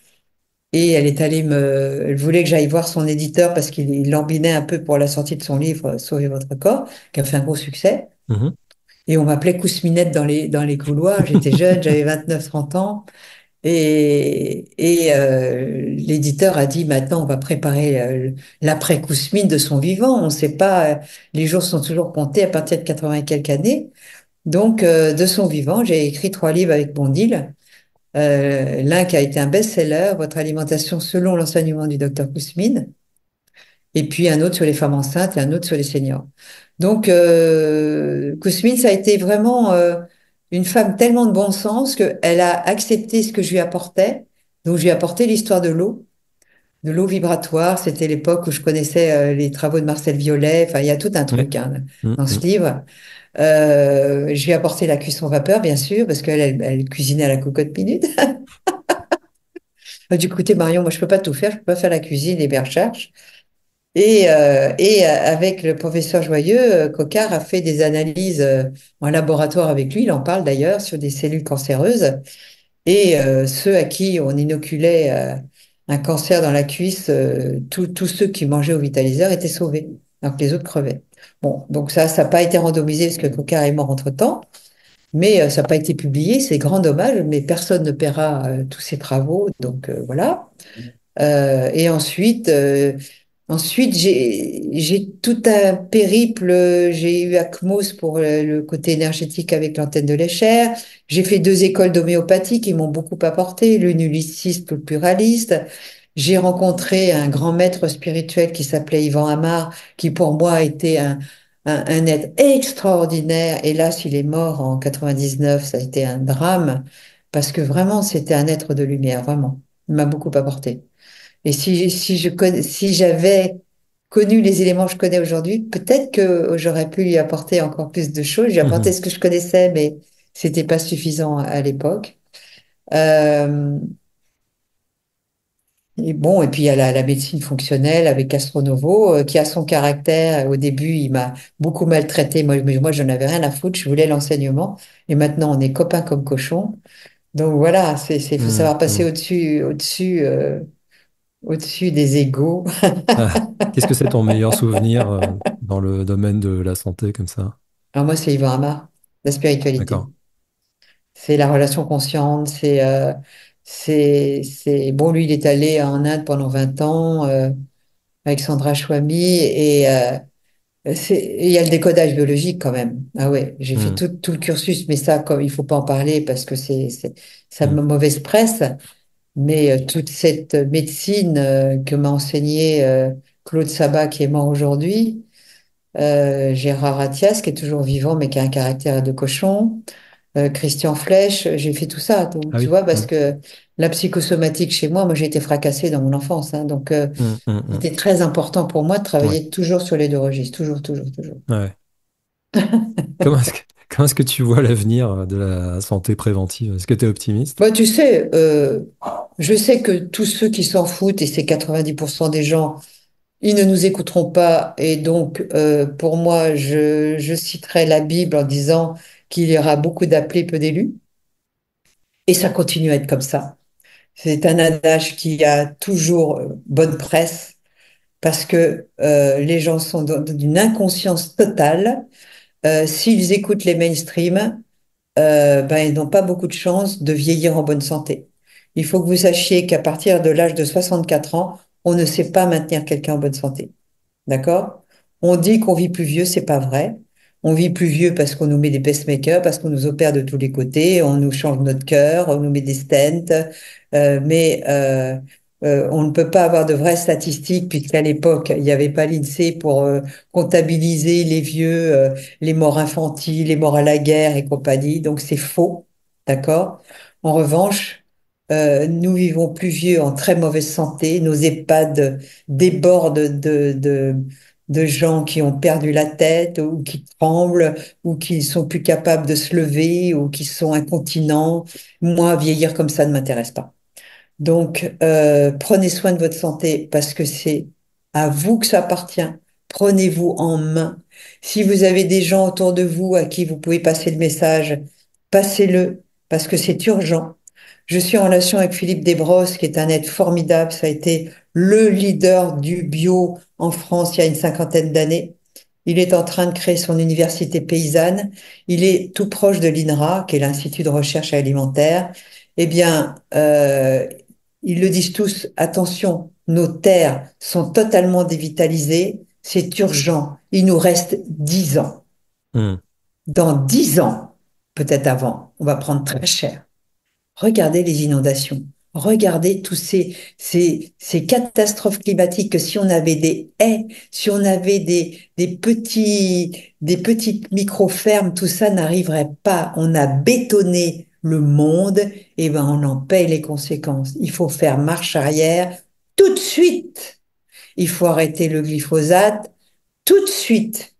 Et elle est allée elle voulait que j'aille voir son éditeur parce qu'il lambinait un peu pour la sortie de son livre Sauvez votre corps, qui a fait un gros succès. mhm. Et on m'appelait Kousminette dans les couloirs. J'étais jeune, j'avais 29 30 ans. L'éditeur a dit, maintenant, on va préparer l'après-Kousmine de son vivant. On ne sait pas, les jours sont toujours comptés à partir de 80 et quelques années. Donc, de son vivant, j'ai écrit 3 livres avec Bondil. L'un qui a été un best-seller, Votre alimentation selon l'enseignement du docteur Kousmine, et puis un autre sur les femmes enceintes et un autre sur les seniors. Donc, Kousmine, ça a été vraiment une femme tellement de bon sens qu'elle a accepté ce que je lui apportais. Donc, je lui ai apporté l'histoire de l'eau vibratoire. C'était l'époque où je connaissais les travaux de Marcel Violet. Enfin, il y a tout un Ouais. truc, hein, Mm, dans ce mm, livre. Je lui ai apporté la cuisson vapeur, bien sûr, parce elle cuisinait à la cocotte minute. Du côté Marion, moi je peux pas tout faire, je peux pas faire la cuisine, les recherches. Avec le professeur Joyeux, Coquart a fait des analyses en laboratoire avec lui, il en parle d'ailleurs, sur des cellules cancéreuses. Et ceux à qui on inoculait un cancer dans la cuisse, tous ceux qui mangeaient au vitaliseur étaient sauvés, alors que les autres crevaient. Bon, donc ça n'a pas été randomisé parce que Coquart est mort entre-temps, mais ça n'a pas été publié, c'est grand dommage, mais personne ne paiera tous ces travaux, donc voilà. Et ensuite, j'ai tout un périple. J'ai eu ACMOS pour le côté énergétique avec l'antenne de l'Échelle. J'ai fait 2 écoles d'homéopathie qui m'ont beaucoup apporté, l'une uniciste, l'autre pluraliste. J'ai rencontré un grand maître spirituel qui s'appelait Yvan Amar, qui pour moi a été un être extraordinaire. Hélas, il est mort en 99. Ça a été un drame parce que vraiment, c'était un être de lumière, vraiment. Il m'a beaucoup apporté. Et si j'avais connu les éléments que je connais aujourd'hui, peut-être que j'aurais pu lui apporter encore plus de choses. J'ai apporté mhm. ce que je connaissais, mais c'était pas suffisant à l'époque. Euh, et bon, et puis il y a la médecine fonctionnelle avec Castronovo, qui a son caractère. Au début, il m'a beaucoup maltraité. Moi, je n'avais rien à foutre. Je voulais l'enseignement. Et maintenant, on est copains comme cochons. Donc voilà, faut Mm, savoir passer mm. au-dessus des égos. Ah, qu'est-ce que c'est ton meilleur souvenir dans le domaine de la santé comme ça? Alors moi, c'est Yvan Amar, la spiritualité. D'accord. C'est la relation consciente, bon, lui, il est allé en Inde pendant 20 ans, avec Sandra Chouami, il y a le décodage biologique quand même. Ah ouais, j'ai fait Mm, tout le cursus, mais ça, comme il faut pas en parler parce que ça mm. me mauvaise presse, mais toute cette médecine que m'a enseignée Claude Sabat, qui est mort aujourd'hui, Gérard Attias, qui est toujours vivant, mais qui a un caractère de cochon, Christian Flech, j'ai fait tout ça. Donc, Ah tu oui. vois, parce Mm, que la psychosomatique chez moi, j'ai été fracassée dans mon enfance, hein. Donc, mm, mm, mm. c'était très important pour moi de Ouais. travailler toujours sur les 2 registres, toujours, toujours, toujours. Ouais. Comment est-ce que tu vois l'avenir de la santé préventive? Est-ce que tu es optimiste? Bah, tu sais, je sais que tous ceux qui s'en foutent, et c'est 90% des gens, ils ne nous écouteront pas. Et donc, pour moi, je citerai la Bible en disant qu'il y aura beaucoup d'appelés, peu d'élus. Et ça continue à être comme ça. C'est un adage qui a toujours bonne presse parce que les gens sont d'une inconscience totale. S'ils écoutent les mainstream, ben, ils n'ont pas beaucoup de chances de vieillir en bonne santé. Il faut que vous sachiez qu'à partir de l'âge de 64 ans, on ne sait pas maintenir quelqu'un en bonne santé. D'accord? On dit qu'on vit plus vieux, c'est pas vrai. On vit plus vieux parce qu'on nous met des pacemakers, parce qu'on nous opère de tous les côtés, on nous change notre cœur, on nous met des stents, mais on ne peut pas avoir de vraies statistiques puisqu'à l'époque, il n'y avait pas l'INSEE pour comptabiliser les vieux, les morts infantiles, les morts à la guerre et compagnie. Donc c'est faux. D'accord? En revanche, nous vivons plus vieux en très mauvaise santé. Nos EHPAD déborde de gens qui ont perdu la tête ou qui tremblent ou qui sont plus capables de se lever ou qui sont incontinents. Moi, vieillir comme ça ne m'intéresse pas. Donc, prenez soin de votre santé parce que c'est à vous que ça appartient. Prenez-vous en main. Si vous avez des gens autour de vous à qui vous pouvez passer le message, passez-le parce que c'est urgent. Je suis en relation avec Philippe Desbrosses, qui est un être formidable. Ça a été le leader du bio en France il y a une cinquantaine d'années. Il est en train de créer son université paysanne. Il est tout proche de l'INRA, qui est l'Institut de recherche alimentaire. Eh bien, ils le disent tous, attention, nos terres sont totalement dévitalisées, c'est urgent. Il nous reste 10 ans. Hmm. Dans 10 ans, peut-être avant, on va prendre très cher. Regardez les inondations. Regardez tous ces catastrophes climatiques que si on avait des haies, si on avait des petites micro-fermes, tout ça n'arriverait pas. On a bétonné le monde, et ben on en paye les conséquences. Il faut faire marche arrière tout de suite. Il faut arrêter le glyphosate tout de suite.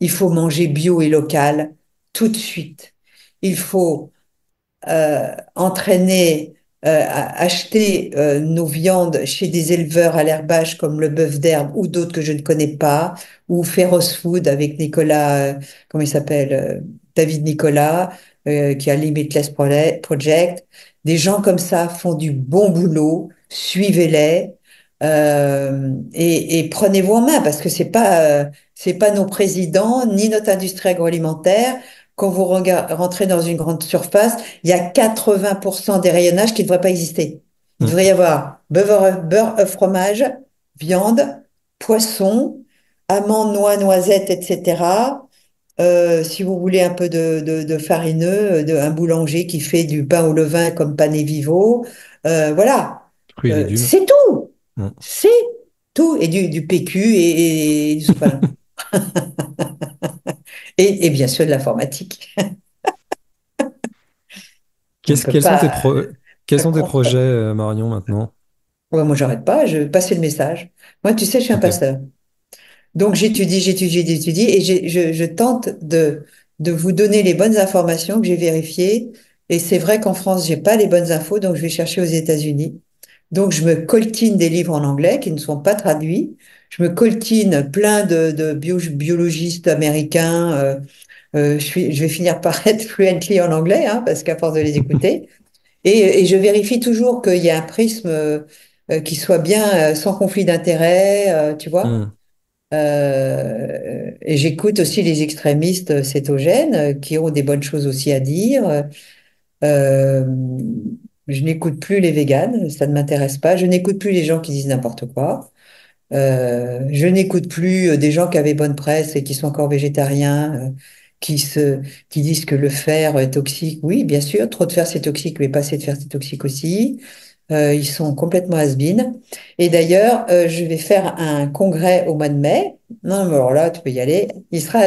Il faut manger bio et local tout de suite. Il faut entraîner, acheter nos viandes chez des éleveurs à l'herbage comme le bœuf d'herbe ou d'autres que je ne connais pas, ou Feroz Food avec Nicolas, comment il s'appelle, David Nicolas, qui a Limitless Project. Des gens comme ça font du bon boulot, suivez-les. Et prenez-vous en main parce que c'est pas nos présidents ni notre industrie agroalimentaire. Quand vous rentrez dans une grande surface, il y a 80% des rayonnages qui ne devraient pas exister. Il Hmm. devrait y avoir beurre, œuf, fromage, viande, poisson, amandes, noix, noisettes, etc. Si vous voulez un peu de farineux, un boulanger qui fait du pain au levain comme Pané Vivo, voilà. Fruits et légumes. C'est tout. Hmm. C'est tout. Et du PQ et du sopalin. Et bien sûr de l'informatique. On ne peut Quels sont pas. quels sont tes projets, Marion, maintenant? Ouais, moi, j'arrête pas, je passe le message. Moi, tu sais, je suis un Ok. pasteur. Donc, j'étudie et je tente de vous donner les bonnes informations que j'ai vérifiées. Et c'est vrai qu'en France, j'ai pas les bonnes infos, donc je vais chercher aux États-Unis. Donc, je me coltine des livres en anglais qui ne sont pas traduits. Je me coltine plein de biologistes américains. Je vais finir par être fluently en anglais, hein, parce qu'à force de les écouter. Et je vérifie toujours qu'il y a un prisme qui soit bien sans conflit d'intérêt, tu vois. Hmm. Et j'écoute aussi les extrémistes cétogènes qui ont des bonnes choses aussi à dire. Euh, je n'écoute plus les véganes, ça ne m'intéresse pas. Je n'écoute plus les gens qui disent n'importe quoi. Je n'écoute plus des gens qui avaient bonne presse et qui sont encore végétariens, qui se, qui disent que le fer est toxique. Oui, bien sûr, trop de fer c'est toxique, mais pas assez de fer c'est toxique aussi. Ils sont complètement has-been. Et d'ailleurs, je vais faire un congrès au mois de mai. Non, mais alors là, tu peux y aller. Il sera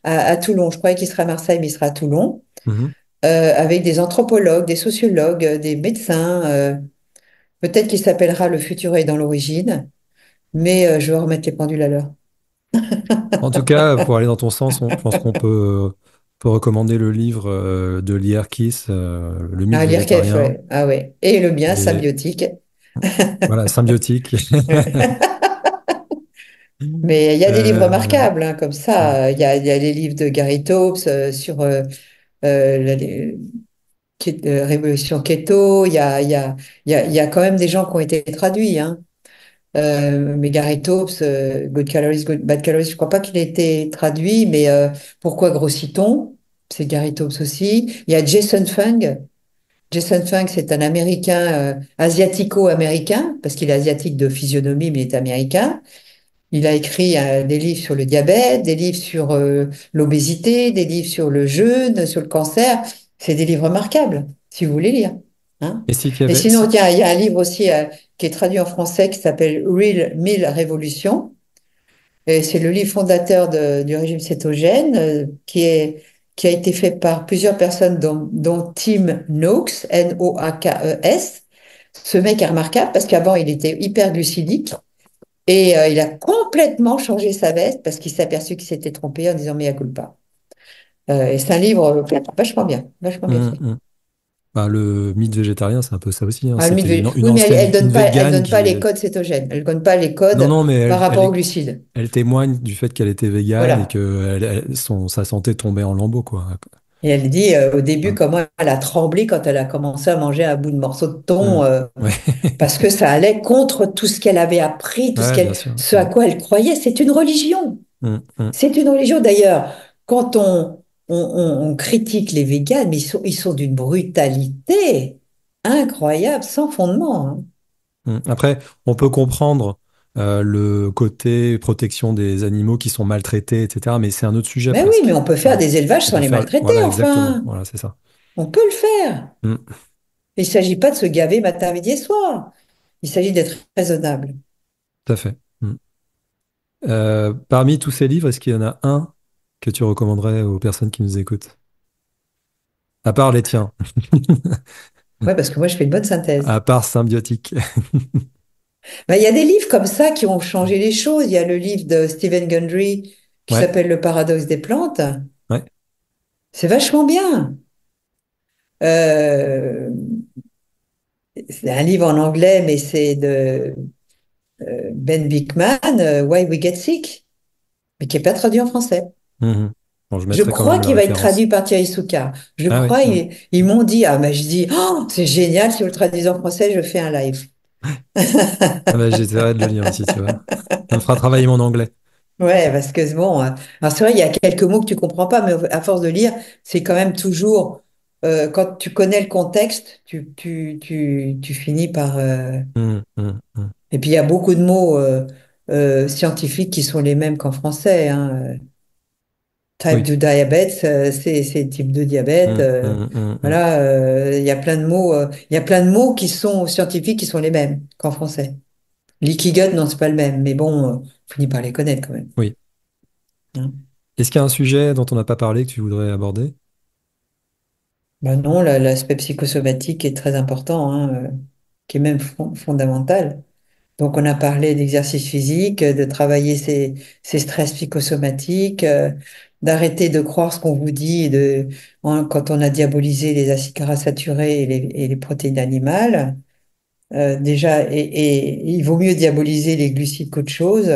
à Toulon. Je croyais qu'il serait à Marseille, mais il sera à Toulon, Mhm. avec des anthropologues, des sociologues, des médecins. Peut-être qu'il s'appellera Le futur est dans l'origine, mais je vais remettre les pendules à l'heure. En tout cas, pour aller dans ton sens, je pense qu'on peut recommander le livre de Lier Kiss, Le mythe À lire KF, végétarien. ouais. Ah ouais. Et le bien, Et symbiotique. voilà, symbiotique. Mais il y a des livres Euh, remarquables, hein, comme mm. ça. Il y a les livres de Gary Taubes sur la révolution keto. Il y a quand même des gens qui ont été traduits. Hein. Mais Gary Taubes, Good Calories, Bad Calories, je crois pas qu'il ait été traduit, mais Pourquoi grossit-on? C'est Gary Taubes aussi. Il y a Jason Fung. Jason Fung, c'est un Américain, asiatico-américain, parce qu'il est asiatique de physionomie, mais il est américain. Il a écrit des livres sur le diabète, des livres sur l'obésité, des livres sur le jeûne, sur le cancer. C'est des livres remarquables, si vous voulez lire. Hein. Et si qu'il y Et avait, sinon, tiens, il y a un livre aussi qui est traduit en français qui s'appelle Real Meal Revolution. Et c'est le livre fondateur du régime cétogène qui a été fait par plusieurs personnes, dont Tim Noakes, Noakes. Ce mec est remarquable parce qu'avant, il était hyperglucidique. Et il a complètement changé sa veste parce qu'il s'est aperçu qu'il s'était trompé en disant mea culpa. Et c'est un livre vachement bien hum, fait. hum. Bah, le mythe végétarien, c'est un peu ça aussi, hein. Ah, C'était une oui, mais elle, ancienne, elle donne une pas, elle végane donne pas qui les est... codes cétogènes. Elle donne pas les Non, codes non, mais par rapport aux glucides. elle témoigne du fait qu'elle était végane et Voilà. que sa santé tombait en lambeaux, quoi. Et elle dit au début Hein. comment elle a tremblé quand elle a commencé à manger un bout de morceau de thon, Hum. Ouais. parce que ça allait contre tout ce qu'elle avait appris, Ouais, bien sûr. ce à quoi elle croyait. C'est une religion. Hum, hum, C'est une religion. D'ailleurs, quand on critique les véganes, mais ils sont d'une brutalité incroyable, sans fondement. Hein. Après, on peut comprendre le côté protection des animaux qui sont maltraités, etc. Mais c'est un autre sujet Mais oui, mais presque. on peut faire Hein. des élevages On sans peut les faire... maltraiter, Voilà, exactement. enfin. Voilà, c'est ça. On peut le faire. Hum, Il ne s'agit pas de se gaver matin, midi et soir. Il s'agit d'être raisonnable. tout à fait. Parmi tous ces livres, est-ce qu'il y en a un que tu recommanderais aux personnes qui nous écoutent? À part les tiens, Ouais, parce que moi, je fais une bonne synthèse. à part Symbiotique. Ben, il y a des livres comme ça qui ont changé les choses. Il y a le livre de Stephen Gundry qui Ouais, s'appelle Le paradoxe des plantes. ouais. C'est vachement bien. Euh, c'est un livre en anglais, mais c'est de Ben Bikman, Why We Get Sick, mais qui n'est pas traduit en français. Mhm. Bon, je Je mettrai quand crois même la qu'il va être traduit référence. par Thierry Soucard. Je Ah oui. crois, ils m'ont dit, ah, mais je dis, oh, c'est génial, si vous le traduisez en français, je fais un live. Ah bah, j'essaierai de le lire aussi, tu vois. Ça me fera travailler mon anglais. Ouais, parce que bon, alors c'est vrai, il y a quelques mots que tu comprends pas, mais à force de lire, c'est quand même toujours, quand tu connais le contexte, tu finis par. Mhm, mhm, mhm. Et puis il y a beaucoup de mots scientifiques qui sont les mêmes qu'en français. Hein. Type Oui. 2 diabète, c'est type 2 diabète. Mhm, mhm, mhm, mhm. Voilà, il y a plein de mots, il y a plein de mots qui sont scientifiques qui sont les mêmes qu'en français. Leaky gut, non, c'est pas le même, mais bon, on finit par les connaître quand même. Oui. Hein. Est-ce qu'il y a un sujet dont on n'a pas parlé que tu voudrais aborder? Ben non, l'aspect psychosomatique est très important, hein, qui est même fondamental. Donc, on a parlé d'exercice physique, de travailler ses stress psychosomatiques, d'arrêter de croire ce qu'on vous dit quand on a diabolisé les acides gras saturés et les protéines animales. Déjà, et il vaut mieux diaboliser les glucides qu'autre chose.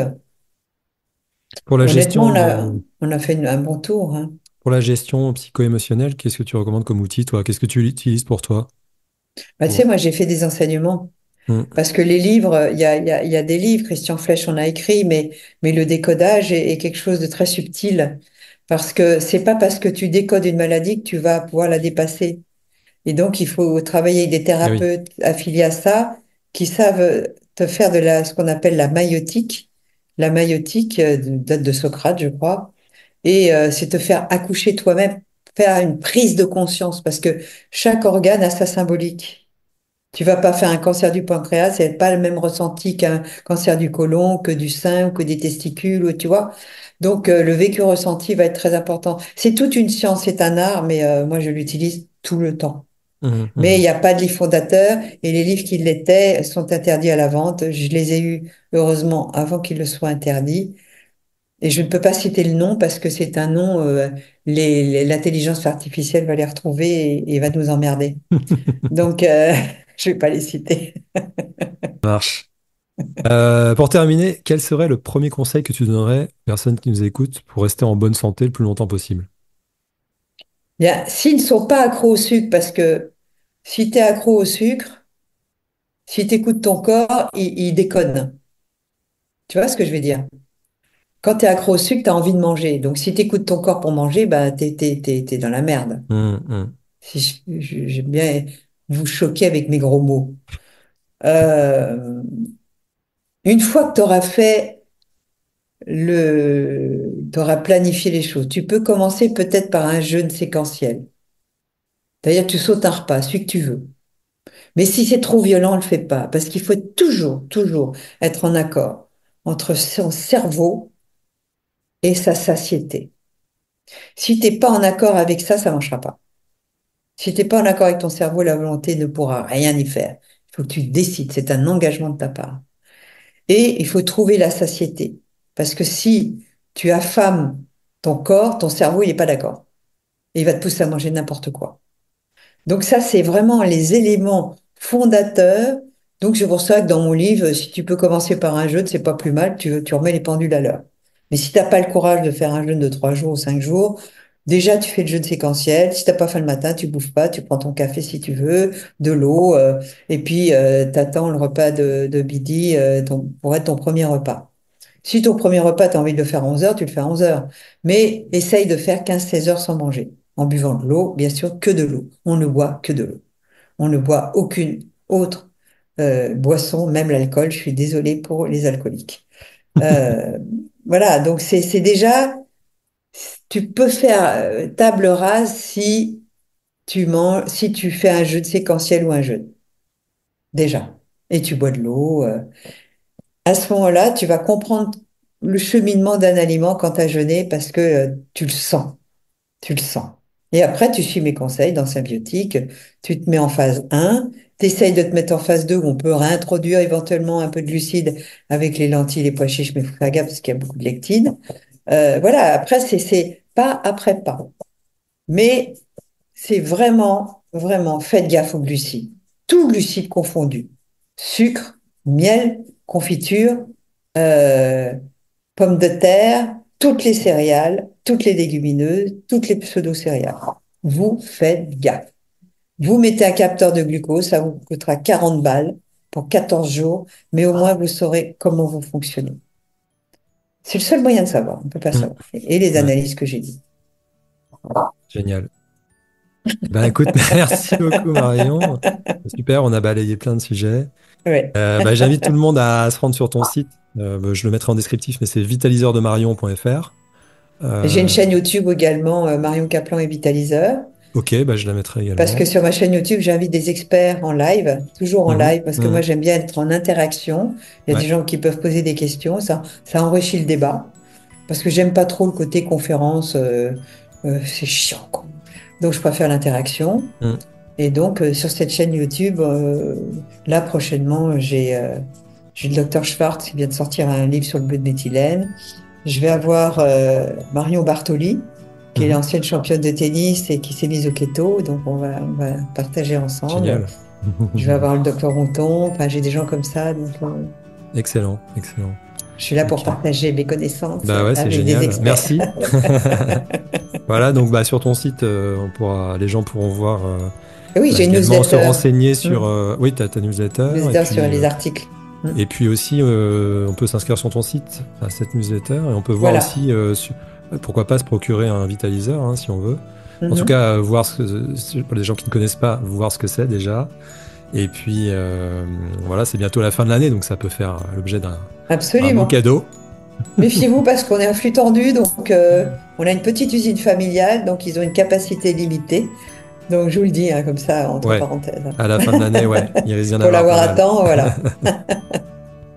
Pour la Honnêtement, gestion de, on a fait un bon tour. Hein. pour la gestion psycho-émotionnelle, qu'est-ce que tu recommandes comme outil, toi? Qu'est-ce que tu utilises pour toi? Bah, tu sais, Pour... moi, j'ai fait des enseignements. Mhm. Parce que les livres, il y a des livres, Christian Flech en a écrit, mais le décodage est quelque chose de très subtil. Parce que c'est pas parce que tu décodes une maladie que tu vas pouvoir la dépasser. Et donc, il faut travailler avec des Eh oui. thérapeutes affiliés à ça, qui savent te faire ce qu'on appelle la maïotique. La maïotique date de Socrate, je crois. Et c'est te faire accoucher toi-même, faire une prise de conscience, parce que chaque organe a sa symbolique. Tu vas pas faire un cancer du pancréas, c'est pas le même ressenti qu'un cancer du côlon, que du sein ou que des testicules, ou tu vois. Donc le vécu ressenti va être très important. C'est toute une science, c'est un art, mais moi je l'utilise tout le temps. Mhm, Mais il mhm. n'y a pas de livre fondateur et les livres qui l'étaient sont interdits à la vente. Je les ai eus heureusement avant qu'ils le soient interdits. Et je ne peux pas citer le nom parce que c'est un nom, l'intelligence artificielle va les retrouver et va nous emmerder. Donc, je vais pas les citer. Ça marche. Pour terminer, quel serait le premier conseil que tu donnerais aux personnes qui nous écoutent pour rester en bonne santé le plus longtemps possible? Bien, s'ils ne sont pas accros au sucre, parce que si tu es accro au sucre, si tu écoutes ton corps, il déconne. Tu vois ce que je veux dire? Quand tu es accro au sucre, tu as envie de manger. Donc, si tu écoutes ton corps pour manger, bah, t'es dans la merde. Hum. Si j'aime bien vous choquer avec mes gros mots. Euh, une fois que tu auras t'auras planifié les choses, tu peux commencer peut-être par un jeûne séquentiel. C'est-à-dire, tu sautes un repas, celui que tu veux. Mais si c'est trop violent, ne le fais pas, parce qu'il faut toujours être en accord entre son cerveau et sa satiété. Si t'es pas en accord avec ça, ça marchera pas. Si t'es pas en accord avec ton cerveau, la volonté ne pourra rien y faire. Il faut que tu décides, c'est un engagement de ta part. Et il faut trouver la satiété. Parce que si tu affames ton corps, ton cerveau, il n'est pas d'accord. Et il va te pousser à manger n'importe quoi. Donc ça, c'est vraiment les éléments fondateurs. Donc c'est pour ça que dans mon livre, si tu peux commencer par un jeûne, c'est pas plus mal, tu remets les pendules à l'heure. Mais si t'as pas le courage de faire un jeûne de 3 jours ou 5 jours, déjà tu fais le jeûne séquentiel. Si t'as pas faim le matin, tu bouffes pas, tu prends ton café si tu veux, de l'eau, et puis t'attends le repas de midi pour être ton premier repas. Si ton premier repas, tu as envie de le faire à 11 heures, tu le fais à 11 heures. Mais essaye de faire 15-16 heures sans manger. En buvant de l'eau, bien sûr, que de l'eau. On ne boit que de l'eau. On ne boit aucune autre boisson, même l'alcool. Je suis désolée pour les alcooliques. Euh, voilà, donc c'est déjà, tu peux faire table rase si tu manges, si tu fais un jeûne séquentiel ou un jeûne, déjà. Et tu bois de l'eau. À ce moment-là, tu vas comprendre le cheminement d'un aliment quand tu as jeûné parce que tu le sens, tu le sens. Et après, tu suis mes conseils dans Symbiotique, tu te mets en phase 1, tu essayes de te mettre en phase 2 où on peut réintroduire éventuellement un peu de glucides avec les lentilles, les pois chiches, mais faut faire gaffe parce qu'il y a beaucoup de lectine. Voilà, après, c'est pas après pas. Mais c'est vraiment, faites gaffe aux glucides. Tout glucides confondus. Sucre, miel, confiture, euh, pommes de terre, toutes les céréales, toutes les légumineuses, toutes les pseudo-céréales. Vous faites gaffe. Vous mettez un capteur de glucose, ça vous coûtera 40 balles pour 14 jours, mais au moins vous saurez comment vous fonctionnez. C'est le seul moyen de savoir, on ne peut pas Hum. savoir. Et les Ouais, analyses que j'ai dit. génial. Ben écoute, merci beaucoup Marion. Super, on a balayé plein de sujets. Ouais. J'invite tout le monde à se rendre sur ton site. Je le mettrai en descriptif, mais c'est vitaliseurdemarion.fr. J'ai une Euh, chaîne YouTube également, Marion Caplan et Vitaliseur. ok, bah, je la mettrai Parce que également. sur ma chaîne YouTube, j'invite des experts en live, toujours en Mhm, live, parce que moi mhm. j'aime bien être en interaction. Il y a des Ouais. gens qui peuvent poser des questions, ça enrichit le débat. Parce que j'aime pas trop le côté conférence, c'est chiant, quoi. Donc je préfère l'interaction. Mhm. Et donc sur cette chaîne YouTube, là prochainement, j'ai le docteur Schwartz qui vient de sortir un livre sur le bleu de méthylène. Je vais avoir Marion Bartoli, qui est Mhm. l'ancienne championne de tennis et qui s'est mise au keto. Donc, on va partager ensemble. Génial. Je vais avoir le docteur Ronton. Enfin, j'ai des gens comme ça. Donc, Excellent, excellent. je suis là pour Ok. partager mes connaissances Bah ouais, c'est avec des génial. experts. Merci. Voilà, donc bah, sur ton site, les gens pourront voir Et oui, j'ai une également se newsletter. renseigner Hmm. sur oui, ta newsletter Newsletter sur les articles. Hmm. et puis aussi on peut s'inscrire sur ton site à cette newsletter et on peut voir Voilà. aussi pourquoi pas se procurer un vitaliseur hein, si on veut. En tout Mhm. cas, voir pour les gens qui ne connaissent pas, voir ce que c'est déjà. Et puis voilà, c'est bientôt la fin de l'année, donc ça peut faire l'objet d'un beau Absolument. cadeau. Méfiez-vous parce qu'on est un flux tendu. Donc, on a une petite usine familiale. Donc, ils ont une capacité limitée. Donc, je vous le dis hein, comme ça, entre Ouais, parenthèses. à la fin de l'année, ouais, il risque d'y en Faut avoir pas l'avoir à mal. temps, voilà.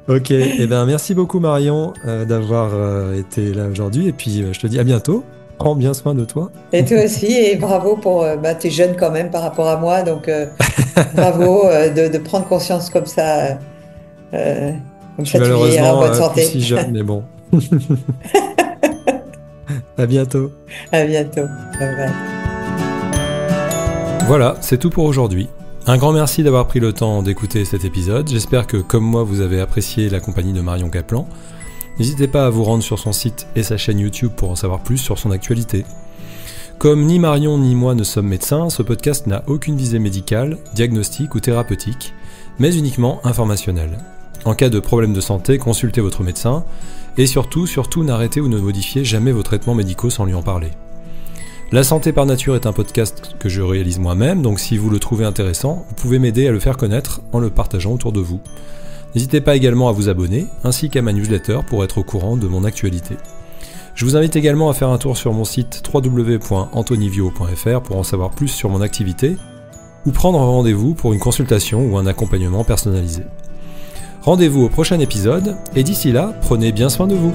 Ok, et ben merci beaucoup Marion d'avoir été là aujourd'hui et puis je te dis à bientôt. Prends bien soin de toi. Et toi aussi, et bravo pour, bah, t'es jeune quand même par rapport à moi, donc bravo de prendre conscience Je suis tu vieilliras en malheureusement bonne plus santé. si jeune, mais bon. À bientôt. À bientôt. Bye bye. Voilà, c'est tout pour aujourd'hui. Un grand merci d'avoir pris le temps d'écouter cet épisode. J'espère que, comme moi, vous avez apprécié la compagnie de Marion Kaplan. N'hésitez pas à vous rendre sur son site et sa chaîne YouTube pour en savoir plus sur son actualité. Comme ni Marion ni moi ne sommes médecins, ce podcast n'a aucune visée médicale, diagnostique ou thérapeutique, mais uniquement informationnelle. En cas de problème de santé, consultez votre médecin et surtout, n'arrêtez ou ne modifiez jamais vos traitements médicaux sans lui en parler. La santé par nature est un podcast que je réalise moi-même, donc si vous le trouvez intéressant, vous pouvez m'aider à le faire connaître en le partageant autour de vous. N'hésitez pas également à vous abonner, ainsi qu'à ma newsletter pour être au courant de mon actualité. Je vous invite également à faire un tour sur mon site www.antonivio.fr pour en savoir plus sur mon activité ou prendre un rendez-vous pour une consultation ou un accompagnement personnalisé. Rendez-vous au prochain épisode et d'ici là, prenez bien soin de vous.